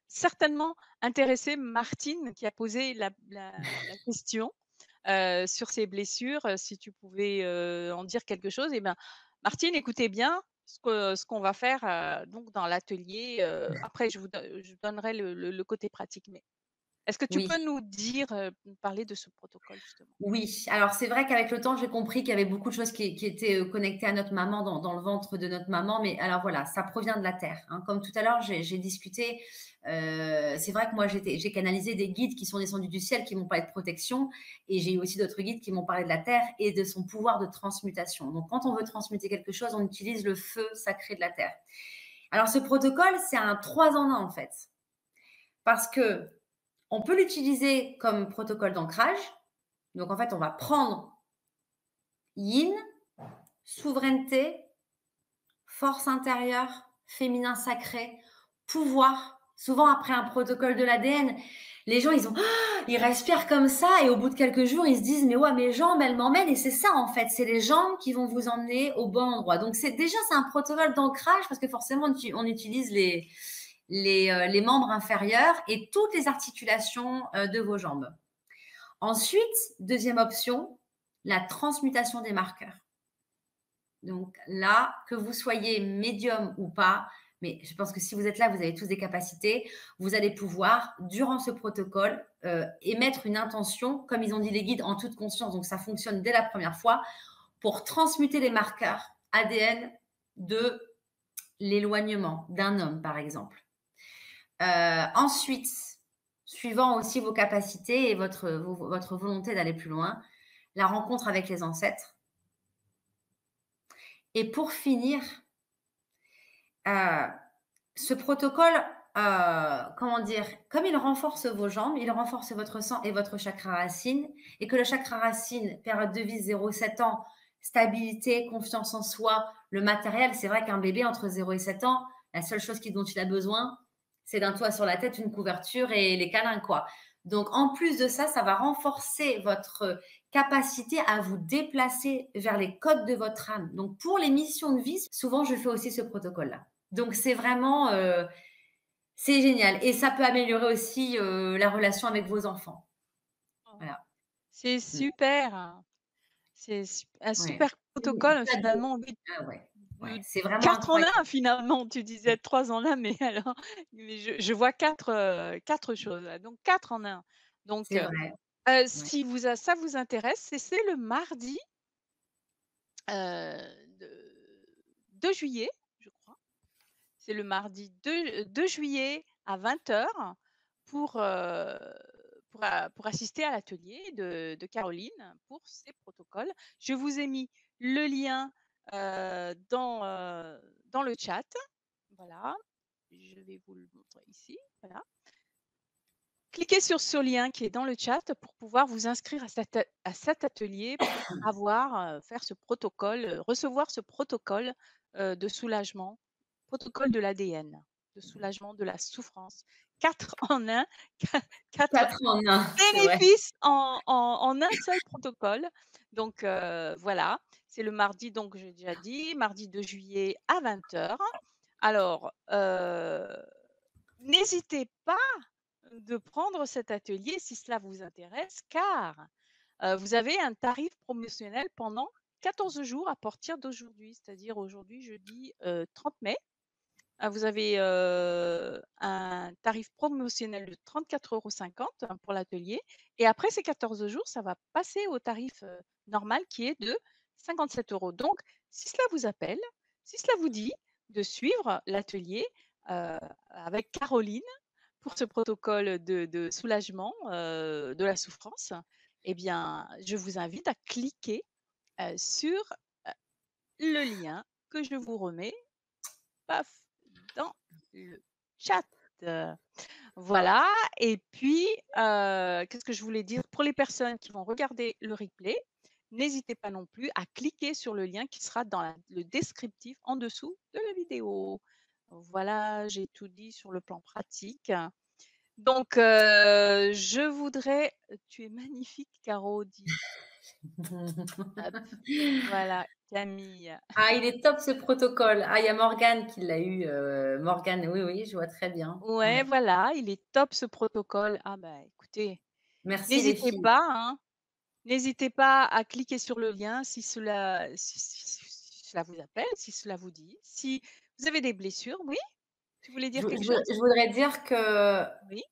certainement intéresser Martine qui a posé la question, sur ses blessures, si tu pouvais, en dire quelque chose et ben, Martine, écoutez bien, ce qu'on va faire, donc dans l'atelier, après je vous donnerai le côté pratique, mais est-ce que tu Oui. peux nous dire, nous parler de ce protocole justement? Oui, alors c'est vrai qu'avec le temps, j'ai compris qu'il y avait beaucoup de choses qui étaient, connectées à notre maman, dans le ventre de notre maman, mais alors voilà, ça provient de la terre, hein. Comme tout à l'heure, j'ai discuté, c'est vrai que moi j'ai canalisé des guides qui sont descendus du ciel, qui m'ont parlé de protection, et j'ai eu aussi d'autres guides qui m'ont parlé de la terre et de son pouvoir de transmutation. Donc quand on veut transmuter quelque chose, on utilise le feu sacré de la terre. Alors ce protocole, c'est un 3 en 1 en fait, parce qu'on peut l'utiliser comme protocole d'ancrage. Donc en fait, on va prendre yin, souveraineté, force intérieure, féminin sacré, pouvoir. Souvent après un protocole de l'ADN, les gens ils respirent comme ça et au bout de quelques jours ils se disent mais ouais, mes jambes elles m'emmènent, et c'est ça en fait, c'est les jambes qui vont vous emmener au bon endroit. Donc c'est un protocole d'ancrage, parce que forcément on utilise les membres inférieurs et toutes les articulations de vos jambes. Ensuite, deuxième option, la transmutation des marqueurs. Donc là, que vous soyez médium ou pas, mais je pense que si vous êtes là, vous avez tous des capacités, vous allez pouvoir, durant ce protocole, émettre une intention, comme ils ont dit les guides, en toute conscience, donc ça fonctionne dès la première fois, pour transmuter les marqueurs ADN de l'éloignement d'un homme, par exemple. Ensuite, suivant aussi vos capacités et votre volonté d'aller plus loin, la rencontre avec les ancêtres. Et pour finir, ce protocole, comment dire, comme il renforce vos jambes, il renforce votre sang et votre chakra racine, et que le chakra racine, période de vie 0-7 ans, stabilité, confiance en soi, le matériel, c'est vrai qu'un bébé entre 0 et 7 ans, la seule chose dont il a besoin, c'est d'un toit sur la tête, une couverture et les câlins, quoi. Donc, en plus de ça, ça va renforcer votre capacité à vous déplacer vers les codes de votre âme. Donc, pour les missions de vie, souvent, je fais aussi ce protocole-là. Donc, c'est vraiment, c'est génial, et ça peut améliorer aussi, la relation avec vos enfants. Oh. Voilà. C'est Mmh. super! C'est un Ouais. super protocole Cadeau. finalement, oui, Ah ouais, ouais, de c'est vraiment 4 en incroyable. un finalement. Tu disais 3 en un, mais alors mais je vois 4 choses là, donc 4 en un. Donc C'est vrai, ouais. si vous a ça vous intéresse, c'est le mardi, de 2 juillet, je crois. C'est le mardi 2 juillet à 20 h pour, pour assister à l'atelier de Caroline pour ces protocoles. Je vous ai mis le lien, dans le chat. Voilà, je vais vous le montrer ici, voilà. Cliquez sur ce lien qui est dans le chat pour pouvoir vous inscrire à cet atelier pour avoir, faire ce protocole, recevoir ce protocole, de soulagement, protocole de l'ADN, de soulagement de la souffrance. 4 en un, 4 4 en 1, c'est vrai. bénéfices en un seul protocole. Donc voilà, c'est le mardi, donc j'ai déjà dit, mardi 2 juillet à 20 h. Alors, n'hésitez pas de prendre cet atelier si cela vous intéresse, car vous avez un tarif promotionnel pendant 14 jours à partir d'aujourd'hui, c'est-à-dire aujourd'hui, jeudi 30 mai. Vous avez un tarif promotionnel de 34,50 € pour l'atelier, et après ces 14 jours, ça va passer au tarif normal qui est de 57 €. Donc, si cela vous appelle, si cela vous dit de suivre l'atelier avec Caroline, pour ce protocole de soulagement, de la souffrance, eh bien, je vous invite à cliquer, sur, heu, le lien que je vous remets, paf, dans le chat. Voilà, et puis, qu'est-ce que je voulais dire? Pour les personnes qui vont regarder le replay, n'hésitez pas non plus à cliquer sur le lien qui sera dans le descriptif en dessous de la vidéo. Voilà, j'ai tout dit sur le plan pratique. Donc, je voudrais tu es magnifique Caro, dit hop, voilà, Camille. Ah, il est top ce protocole. Ah, il y a Morgane qui l'a eu, Morgane, oui, oui, je vois très bien. Ouais, Ouais. voilà, il est top ce protocole. Ah bah, écoutez, Merci les n'hésitez filles. pas, hein, n'hésitez pas à cliquer sur le lien si cela vous appelle, si cela vous dit. Si vous avez des blessures, oui? Tu voulais Je dire vou quelque je vou chose? je voudrais dire que Oui,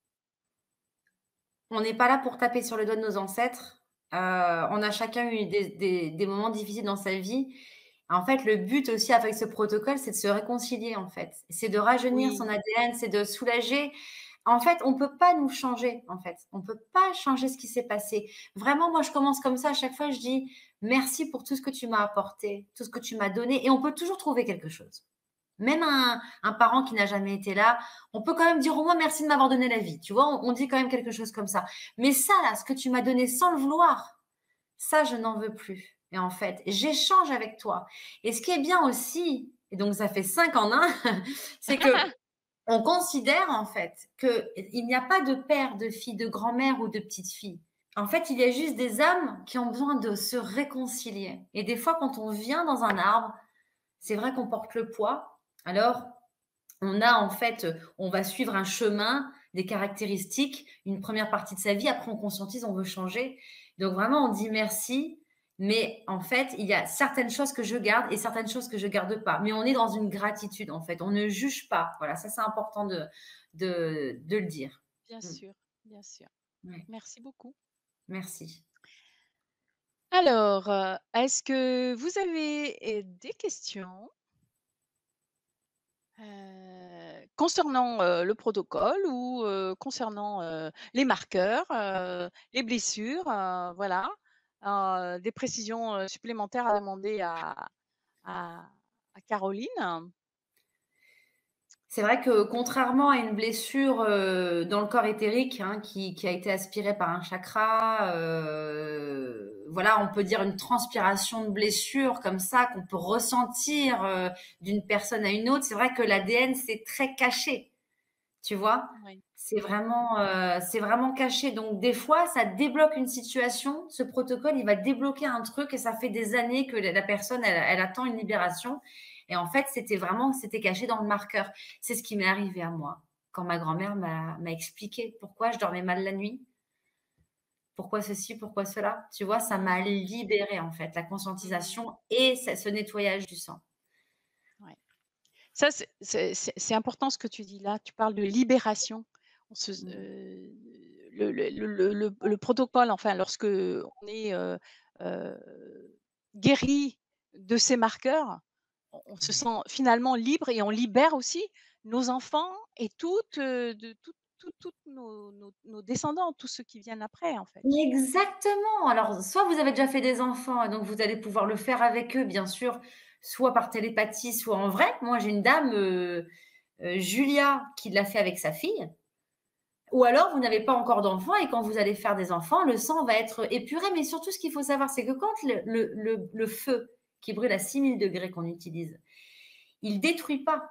on n'est pas là pour taper sur le doigt de nos ancêtres. On a chacun eu des moments difficiles dans sa vie. En fait, le but aussi avec ce protocole, c'est de se réconcilier, en fait. C'est de rajeunir son oui, ADN, c'est de soulager. En fait, on peut pas nous changer, en fait. On peut pas changer ce qui s'est passé. Vraiment, moi, je commence comme ça. À chaque fois, je dis: «Merci pour tout ce que tu m'as apporté, tout ce que tu m'as donné» et on peut toujours trouver quelque chose. Même un parent qui n'a jamais été là, on peut quand même dire au moins: «Merci de m'avoir donné la vie». Tu vois? On dit quand même quelque chose comme ça. Mais ça là, ce que tu m'as donné sans le vouloir, ça je n'en veux plus et en fait, j'échange avec toi et ce qui est bien aussi et donc ça fait 5 en un, c'est qu'on considère en fait qu'il n'y a pas de père, de fille, de grand-mère ou de petite fille. En fait, il y a juste des âmes qui ont besoin de se réconcilier et des fois quand on vient dans un arbre, c'est vrai qu'on porte le poids. Alors, on a en fait, on va suivre un chemin, des caractéristiques, une première partie de sa vie. Après, on conscientise, on veut changer. Donc vraiment, on dit merci. Mais en fait, il y a certaines choses que je garde et certaines choses que je garde pas. Mais on est dans une gratitude, en fait. On ne juge pas. Voilà, ça, c'est important de le dire. bien Mmh. sûr, bien sûr. Ouais, Merci beaucoup. merci. Alors, est-ce que vous avez, des questions, concernant, le protocole ou, concernant, les marqueurs, les blessures, voilà, des précisions, supplémentaires à demander à à Caroline? C'est vrai que contrairement à une blessure, dans le corps éthérique, hein, qui a été aspirée par un chakra, voilà, on peut dire une transpiration de blessure comme ça qu'on peut ressentir, d'une personne à une autre. C'est vrai que l'ADN, c'est très caché, tu vois? Oui. C'est vraiment caché donc des fois, ça débloque une situation. Ce protocole, il va débloquer un truc et ça fait des années que la personne, elle attend une libération et en fait, c'était caché dans le marqueur. C'est ce qui m'est arrivé à moi, quand ma grand-mère m'a expliqué pourquoi je dormais mal la nuit, pourquoi ceci, pourquoi cela. Tu vois? Ça m'a Mmh. libérée, en fait, la Mmh. conscientisation et ce nettoyage du sang. Ouais. Ça, c'est important ce que tu dis là. Tu parles de libération. On se Mmh. le protocole, enfin, lorsque on est, heu, guéri de ces marqueurs, on se Ouais. sent finalement libre et on libère aussi nos enfants et toutes nos descendants, tous ceux qui viennent après, en fait. Exactement! Alors, soit vous avez déjà fait des enfants et donc vous allez pouvoir le faire avec eux, bien sûr, soit par télépathie, soit en vrai. Moi, j'ai une dame, Julia, qui l'a fait avec sa fille. Ou alors, vous n'avez pas encore d'enfants et quand vous allez faire des enfants, le sang va être épuré. Mais surtout, ce qu'il faut savoir, c'est que quand le feu qui brûle à 6000 degrés qu'on utilise, il détruit pas,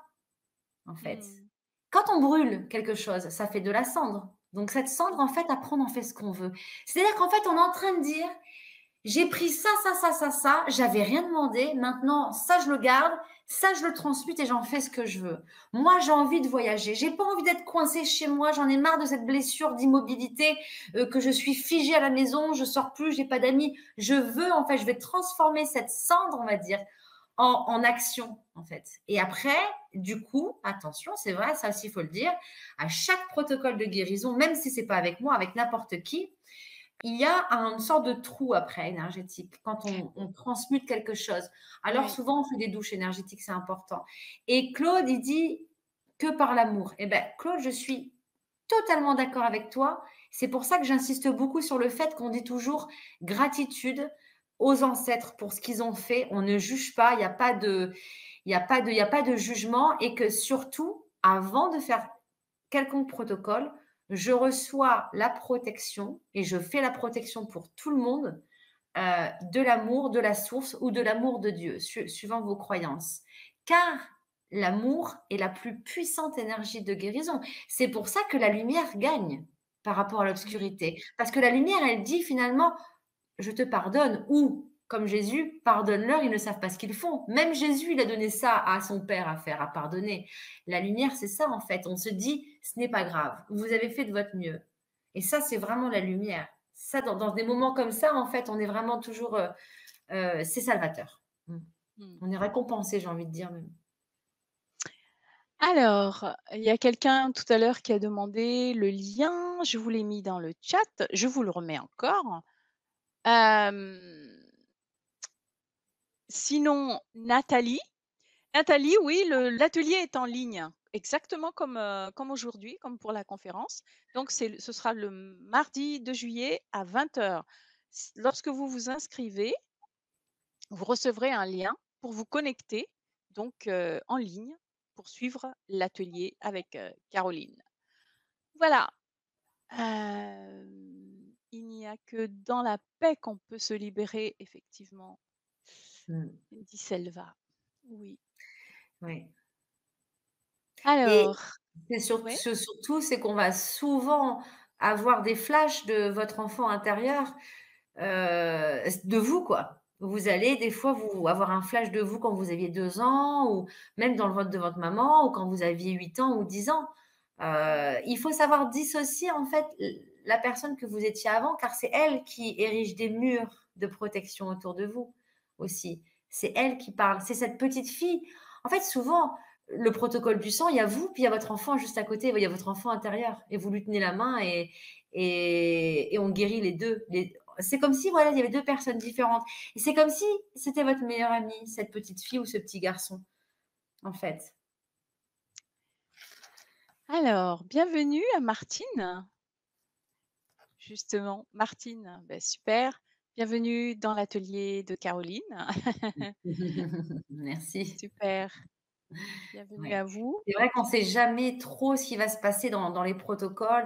en fait. Mmh. Quand on brûle quelque chose, ça fait de la cendre. Donc cette cendre, Oui. en fait, après, on en fait ce qu'on veut. C'est-à-dire qu'en fait, on est en train de dire: «J'ai pris ça, ça, ça, ça, ça, j'avais rien demandé, maintenant ça, je le garde, ça, je le transmute et j'en fais ce que je veux. Moi, j'ai envie de voyager, j'ai pas envie d'être coincée chez moi, j'en ai marre de cette blessure d'immobilité, que je suis figée à la maison, je sors plus, j'ai pas d'amis. Je veux, en fait, je vais transformer cette cendre, on va dire, en action, en fait. Et après, du coup, attention, c'est vrai, ça aussi, il faut le dire, à chaque protocole de guérison, même si c'est pas avec moi, avec n'importe qui, il y a une sorte de trou après énergétique quand on transmute quelque chose. Alors Oui. souvent, on fait des douches énergétiques, c'est important. Et Claude, il dit que par l'amour. Eh bien, Claude, je suis totalement d'accord avec toi. C'est pour ça que j'insiste beaucoup sur le fait qu'on dit toujours gratitude aux ancêtres pour ce qu'ils ont fait. On ne juge pas, il n'y a pas de, il y a pas de jugement et que surtout, avant de faire quelconque protocole, je reçois la protection et je fais la protection pour tout le monde, de l'amour de la source ou de l'amour de Dieu, suivant vos croyances. Car l'amour est la plus puissante énergie de guérison. C'est pour ça que la lumière gagne par rapport à Oui. l'obscurité. Parce que la lumière, elle dit finalement, je te pardonne ou comme Jésus, pardonne-leur, ils ne savent pas ce qu'ils font. Même Jésus, il a donné ça à son Père à faire, à pardonner. La lumière, c'est ça en fait. On se dit, ce n'est pas grave, vous avez fait de votre mieux. Et ça, c'est vraiment la lumière. Ça, dans des moments comme ça, en fait, on est vraiment toujours, c'est salvateur. Mm. Mmh. On est récompensé, j'ai envie de dire même. Alors, il y a quelqu'un tout à l'heure qui a demandé le lien, je vous l'ai mis dans le chat, je vous le remets encore. Hem, Sinon Nathalie, oui, l'atelier est en ligne, exactement comme aujourd'hui, comme pour la conférence. Donc ce sera le mardi 2 juillet à 20 h. Lorsque vous vous inscrivez, vous recevrez un lien pour vous connecter, donc en ligne, pour suivre l'atelier avec, Caroline. Voilà, il n'y a que dans la paix qu'on peut se libérer effectivement, Mmh. dit Selva. Oui. Ouais. Et Alors, c'est oui. surtout, c'est qu'on va souvent avoir des flashs de votre enfant intérieur, de vous, quoi. Vous allez des fois vous avoir un flash de vous quand vous aviez 2 ans ou même dans le ventre de votre maman ou quand vous aviez 8 ans ou 10 ans. Il faut savoir dissocier en fait la personne que vous étiez avant, car c'est elle qui érige des murs de protection autour de vous aussi. C'est elle qui parle, c'est cette petite fille. En fait, souvent, le protocole du sang, il y a vous, puis il y a votre enfant juste à côté, il y a votre enfant intérieur et vous lui tenez la main et on guérit les 2. C'est comme si voilà, il y avait 2 personnes différentes et c'est comme si c'était votre meilleure amie, cette petite fille ou ce petit garçon, en fait. Alors, bienvenue à Martine. Justement, Martine, beh, super. Bienvenue dans l'atelier de Caroline. Merci. Super, bienvenue Ouais. à vous. C'est vrai qu'on ne sait jamais trop ce qui va se passer dans les protocoles,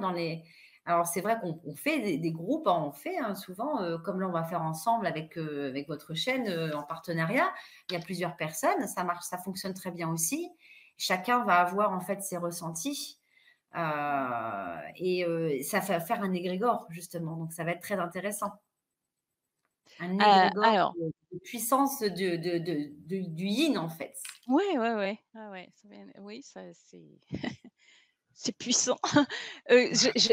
alors c'est vrai qu'on fait des groupes, hein, on fait, hein, souvent, comme là on va faire ensemble avec votre chaîne, en partenariat. Il y a plusieurs personnes, ça marche, ça fonctionne très bien aussi. Chacun va avoir en fait ses ressentis, et ça va faire un égrégore justement, donc ça va être très intéressant. Un égrégore Alors, de puissance du yin en fait. ouais, ouais, ouais, ouais, ouais, oui, ça c'est puissant.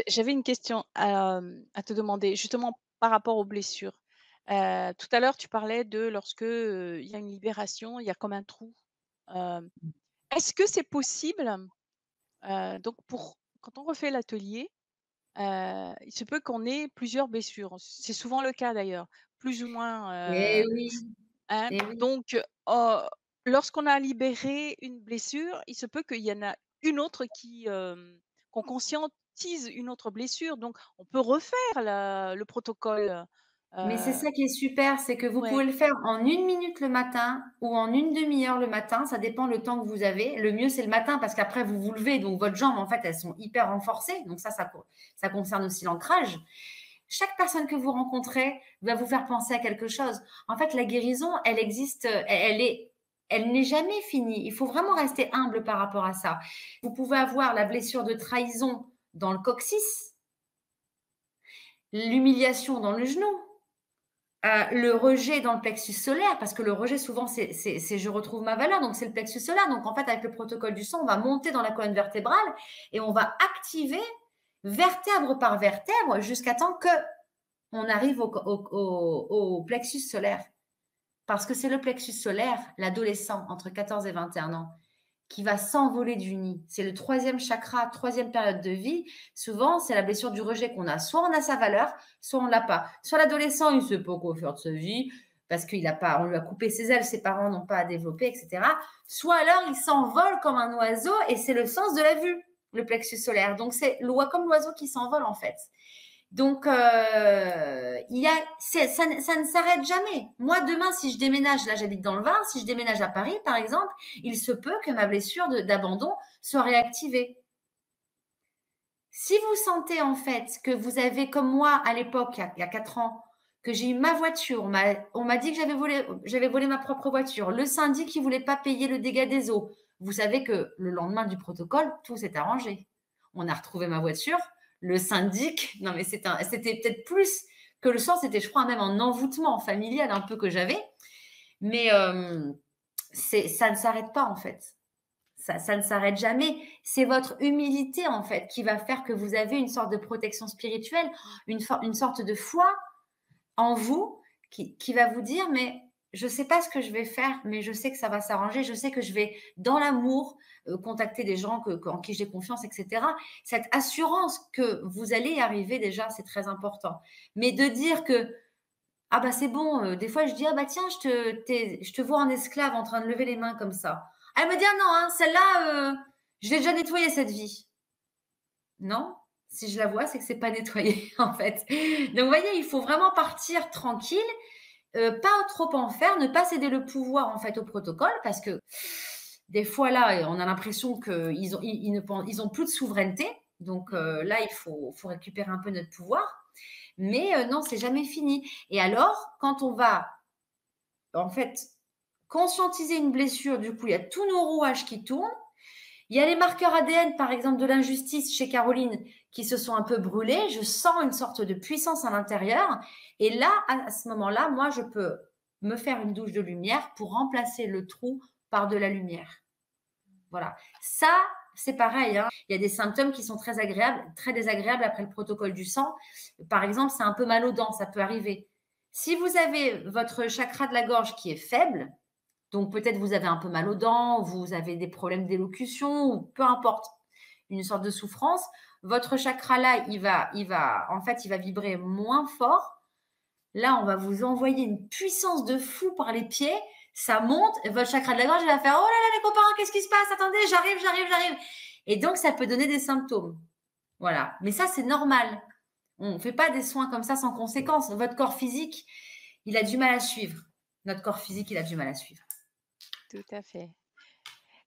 J'avais une question, à te demander, justement par rapport aux blessures. Tout à l'heure, tu parlais de lorsque, il y a une libération, il y a comme un trou. Hem, Est-ce que c'est possible, donc pour quand on refait l'atelier, il se peut qu'on ait plusieurs blessures. C'est souvent le cas d'ailleurs, plus ou moins, Eh oui, hein. eh oui. Donc, lorsqu'on a libéré une blessure, il se peut qu'il y en a une autre qu'on conscientise une autre blessure. Donc on peut refaire le protocole, Mais c'est heu, ça qui est super, c'est que vous ouais. pouvez le faire en 1 minute le matin ou en une demi-heure le matin, ça dépend le temps que vous avez. Le mieux, c'est le matin parce qu'après vous vous levez, donc votre jambe, en fait, elles sont hyper renforcées, donc ça concerne aussi l'ancrage. Chaque personne que vous rencontrez va vous faire penser à quelque chose. En fait, la guérison, elle existe, elle n'est jamais finie. Il faut vraiment rester humble par rapport à ça. Vous pouvez avoir la blessure de trahison dans le coccyx, l'humiliation dans le genou, le rejet dans le plexus solaire, parce que le rejet, souvent, c'est je retrouve ma valeur, donc c'est le plexus solaire. Donc, en fait, avec le protocole du sang, on va monter dans la colonne vertébrale et on va activer vertèbre par vertèbre jusqu'à temps que on arrive au plexus solaire. Parce que c'est le plexus solaire, l'adolescent entre 14 et 21 ans, qui va s'envoler du nid. C'est le troisième chakra, troisième période de vie. Souvent, c'est la blessure du rejet qu'on a. Soit on a sa valeur, soit on ne l'a pas. Soit l'adolescent, il ne sait pas quoi faire de sa vie parce qu'on lui a coupé ses ailes, ses parents n'ont pas à développer, etc. Soit alors, il s'envole comme un oiseau et c'est le sens de la vue, le plexus solaire. Donc, c'est comme l'oiseau qui s'envole en fait. Donc, ça ne s'arrête jamais. Moi, demain, si je déménage, là j'habite dans le Var, si je déménage à Paris, par exemple, il se peut que ma blessure d'abandon soit réactivée. Si vous sentez en fait que vous avez, comme moi à l'époque, il y a 4 ans, que j'ai eu ma voiture, on m'a dit que j'avais volé ma propre voiture, le syndic qui ne voulait pas payer le dégât des eaux. Vous savez que le lendemain du protocole, tout s'est arrangé. On a retrouvé ma voiture, le syndic, non mais c'était peut-être plus que le sang, c'était je crois même en envoûtement familial un peu que j'avais, mais ça ne s'arrête pas en fait. Ça ne s'arrête jamais. C'est votre humilité, en fait, qui va faire que vous avez une sorte de protection spirituelle, une sorte de foi en vous qui va vous dire, mais je ne sais pas ce que je vais faire, mais je sais que ça va s'arranger. Je sais que je vais, dans l'amour, contacter des gens en qui j'ai confiance, etc. Cette assurance que vous allez y arriver, déjà, c'est très important. Mais de dire que, ah bah c'est bon, des fois je dis, ah bah tiens, je te vois en esclave en train de lever les mains comme ça. Elle me dit, ah non, hein, celle-là, je l'ai déjà nettoyée cette vie. Non, si je la vois, c'est que c'est pas nettoyé en fait. Donc vous voyez, il faut vraiment partir tranquille, pas trop en faire, ne pas céder le pouvoir en fait au protocole parce que des fois là, on a l'impression qu'ils ont plus de souveraineté. Donc là, il faut récupérer un peu notre pouvoir. Mais non, c'est jamais fini. Et alors, quand on va en fait conscientiser une blessure, du coup, il y a tous nos rouages qui tournent. Il y a les marqueurs ADN, par exemple, de l'injustice chez Caroline qui se sont un peu brûlés. Je sens une sorte de puissance à l'intérieur. Et là, à ce moment-là, moi, je peux me faire une douche de lumière pour remplacer le trou par de la lumière. Voilà. Ça, c'est pareil, hein. Il y a des symptômes qui sont très agréables, très désagréables après le protocole du sang. Par exemple, c'est un peu mal aux dents, ça peut arriver. Si vous avez votre chakra de la gorge qui est faible, donc peut-être vous avez un peu mal aux dents, vous avez des problèmes d'élocution ou peu importe, une sorte de souffrance, votre chakra là, il va vibrer moins fort. Là, on va vous envoyer une puissance de fou par les pieds, ça monte, et votre chakra de la gorge il va faire oh là là les copains, qu'est-ce qui se passe? Attendez, j'arrive. Et donc ça peut donner des symptômes. Voilà, mais ça c'est normal. On ne fait pas des soins comme ça sans conséquence. Votre corps physique, il a du mal à suivre. Notre corps physique, il a du mal à suivre. Tout à fait.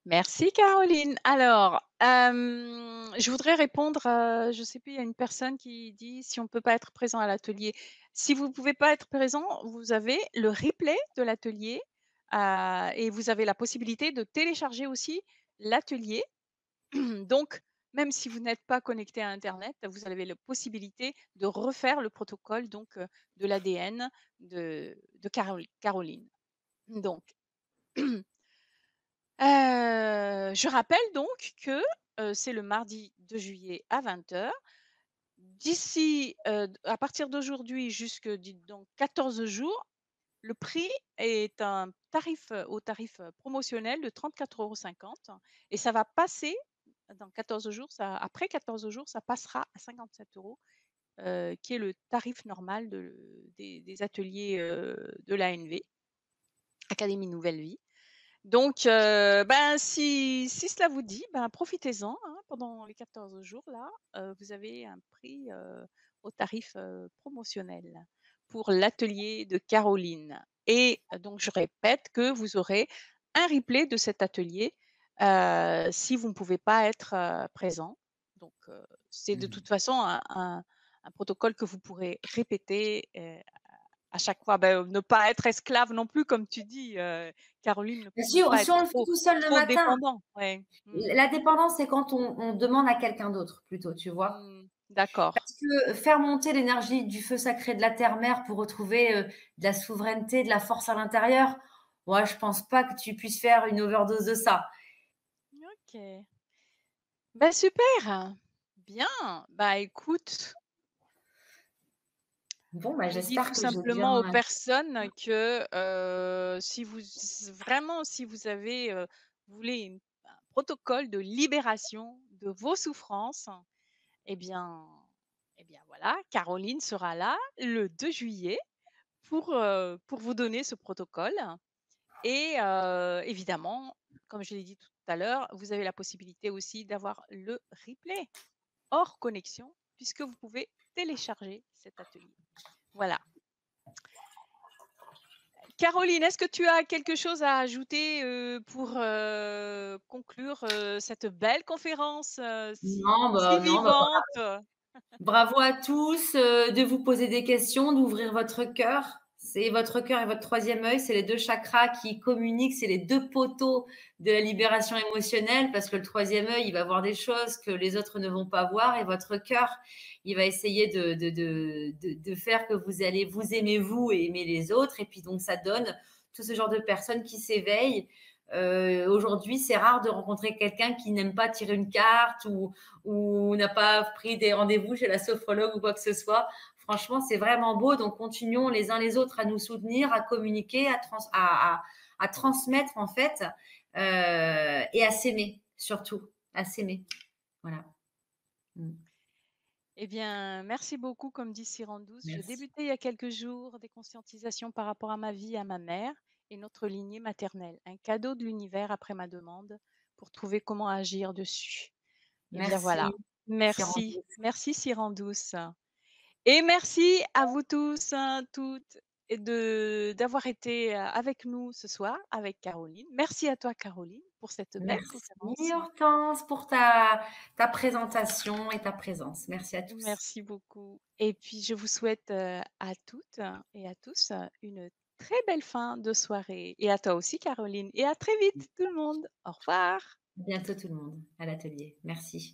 Merci Caroline. Alors, je voudrais répondre, je sais plus, il y a une personne qui dit si on ne peut pas être présent à l'atelier. Si vous ne pouvez pas être présent, vous avez le replay de l'atelier, et vous avez la possibilité de télécharger aussi l'atelier. Donc, même si vous n'êtes pas connecté à internet, vous avez la possibilité de refaire le protocole donc, de l'ADN de Caroline. Donc je rappelle donc que, c'est le mardi 2 juillet à 20h. D'ici, à partir d'aujourd'hui jusque dans 14 jours, le prix est un tarif, au tarif, promotionnel de 34,50 € et ça va passer dans 14 jours, après 14 jours, ça passera à 57 €, qui est le tarif normal des ateliers, de l'ANV, Académie Nouvelle Vie. Donc, ben, si cela vous dit, ben, profitez-en, hein, pendant les 14 jours là, vous avez un prix, au tarif, promotionnel pour l'atelier de Caroline et donc je répète que vous aurez un replay de cet atelier, si vous ne pouvez pas être, présent. Donc, c'est de toute façon un protocole que vous pourrez répéter, à chaque fois, ne pas être esclave non plus comme tu dis, Caroline, Bien ne sûr, pas si être on le fait tout seul le trop matin, dépendant. Ouais. Mmh. la dépendance, c'est quand on demande à quelqu'un d'autre plutôt, tu vois? Mmh. D'accord. Parce que faire monter l'énergie du feu sacré de la terre-mère pour retrouver, de la souveraineté, de la force à l'intérieur, moi, je pense pas que tu puisses faire une overdose de ça. OK. Bah, super! Bien. Bah, écoute, Bon, bah, je dis j'espère tout que j'ai simplement aux bien personnes que, si si vous avez, vous voulez un protocole de libération de vos souffrances, eh bien voilà, Caroline sera là le 2 juillet pour vous donner ce protocole et évidemment, comme je l'ai dit tout à l'heure, vous avez la possibilité aussi d'avoir le replay hors connexion puisque vous pouvez télécharger cet atelier. Voilà. Caroline, est-ce que tu as quelque chose à ajouter, pour, conclure, cette belle conférence, si non, bah, vivante? bravo à tous, de vous poser des questions, d'ouvrir votre cœur. C'est votre cœur et votre troisième œil, c'est les 2 chakras qui communiquent, c'est les 2 poteaux de la libération émotionnelle parce que le troisième œil, il va voir des choses que les autres ne vont pas voir et votre cœur, il va essayer de faire que vous allez vous aimer vous et aimer les autres et puis donc ça donne tout ce genre de personnes qui s'éveillent. Aujourd'hui, c'est rare de rencontrer quelqu'un qui n'aime pas tirer une carte ou n'a pas pris des rendez-vous chez la sophrologue ou quoi que ce soit. Franchement, c'est vraiment beau. Donc, continuons les uns les autres à nous soutenir, à communiquer, à transmettre en fait, et à s'aimer surtout, à s'aimer. Voilà. Mmh. Eh bien, merci beaucoup, comme dit Sirandous. Je Merci. débutais il y a quelques jours des conscientisations par rapport à ma vie et à ma mère et notre lignée maternelle. Un cadeau de l'univers après ma demande pour trouver comment agir dessus. Eh bien voilà. Merci, Merci. Syrah. Merci Sirandous. Et merci à vous tous, hein, toutes, et d'avoir été avec nous ce soir, avec Caroline. Merci à toi, Caroline, pour cette belle Merci conférence. Hortense pour ta présentation et ta présence. Merci à tous. Merci beaucoup. Et puis, je vous souhaite à toutes et à tous une très belle fin de soirée. Et à toi aussi, Caroline. Et à très vite, tout le monde. Au revoir. À bientôt tout le monde à l'atelier. Merci.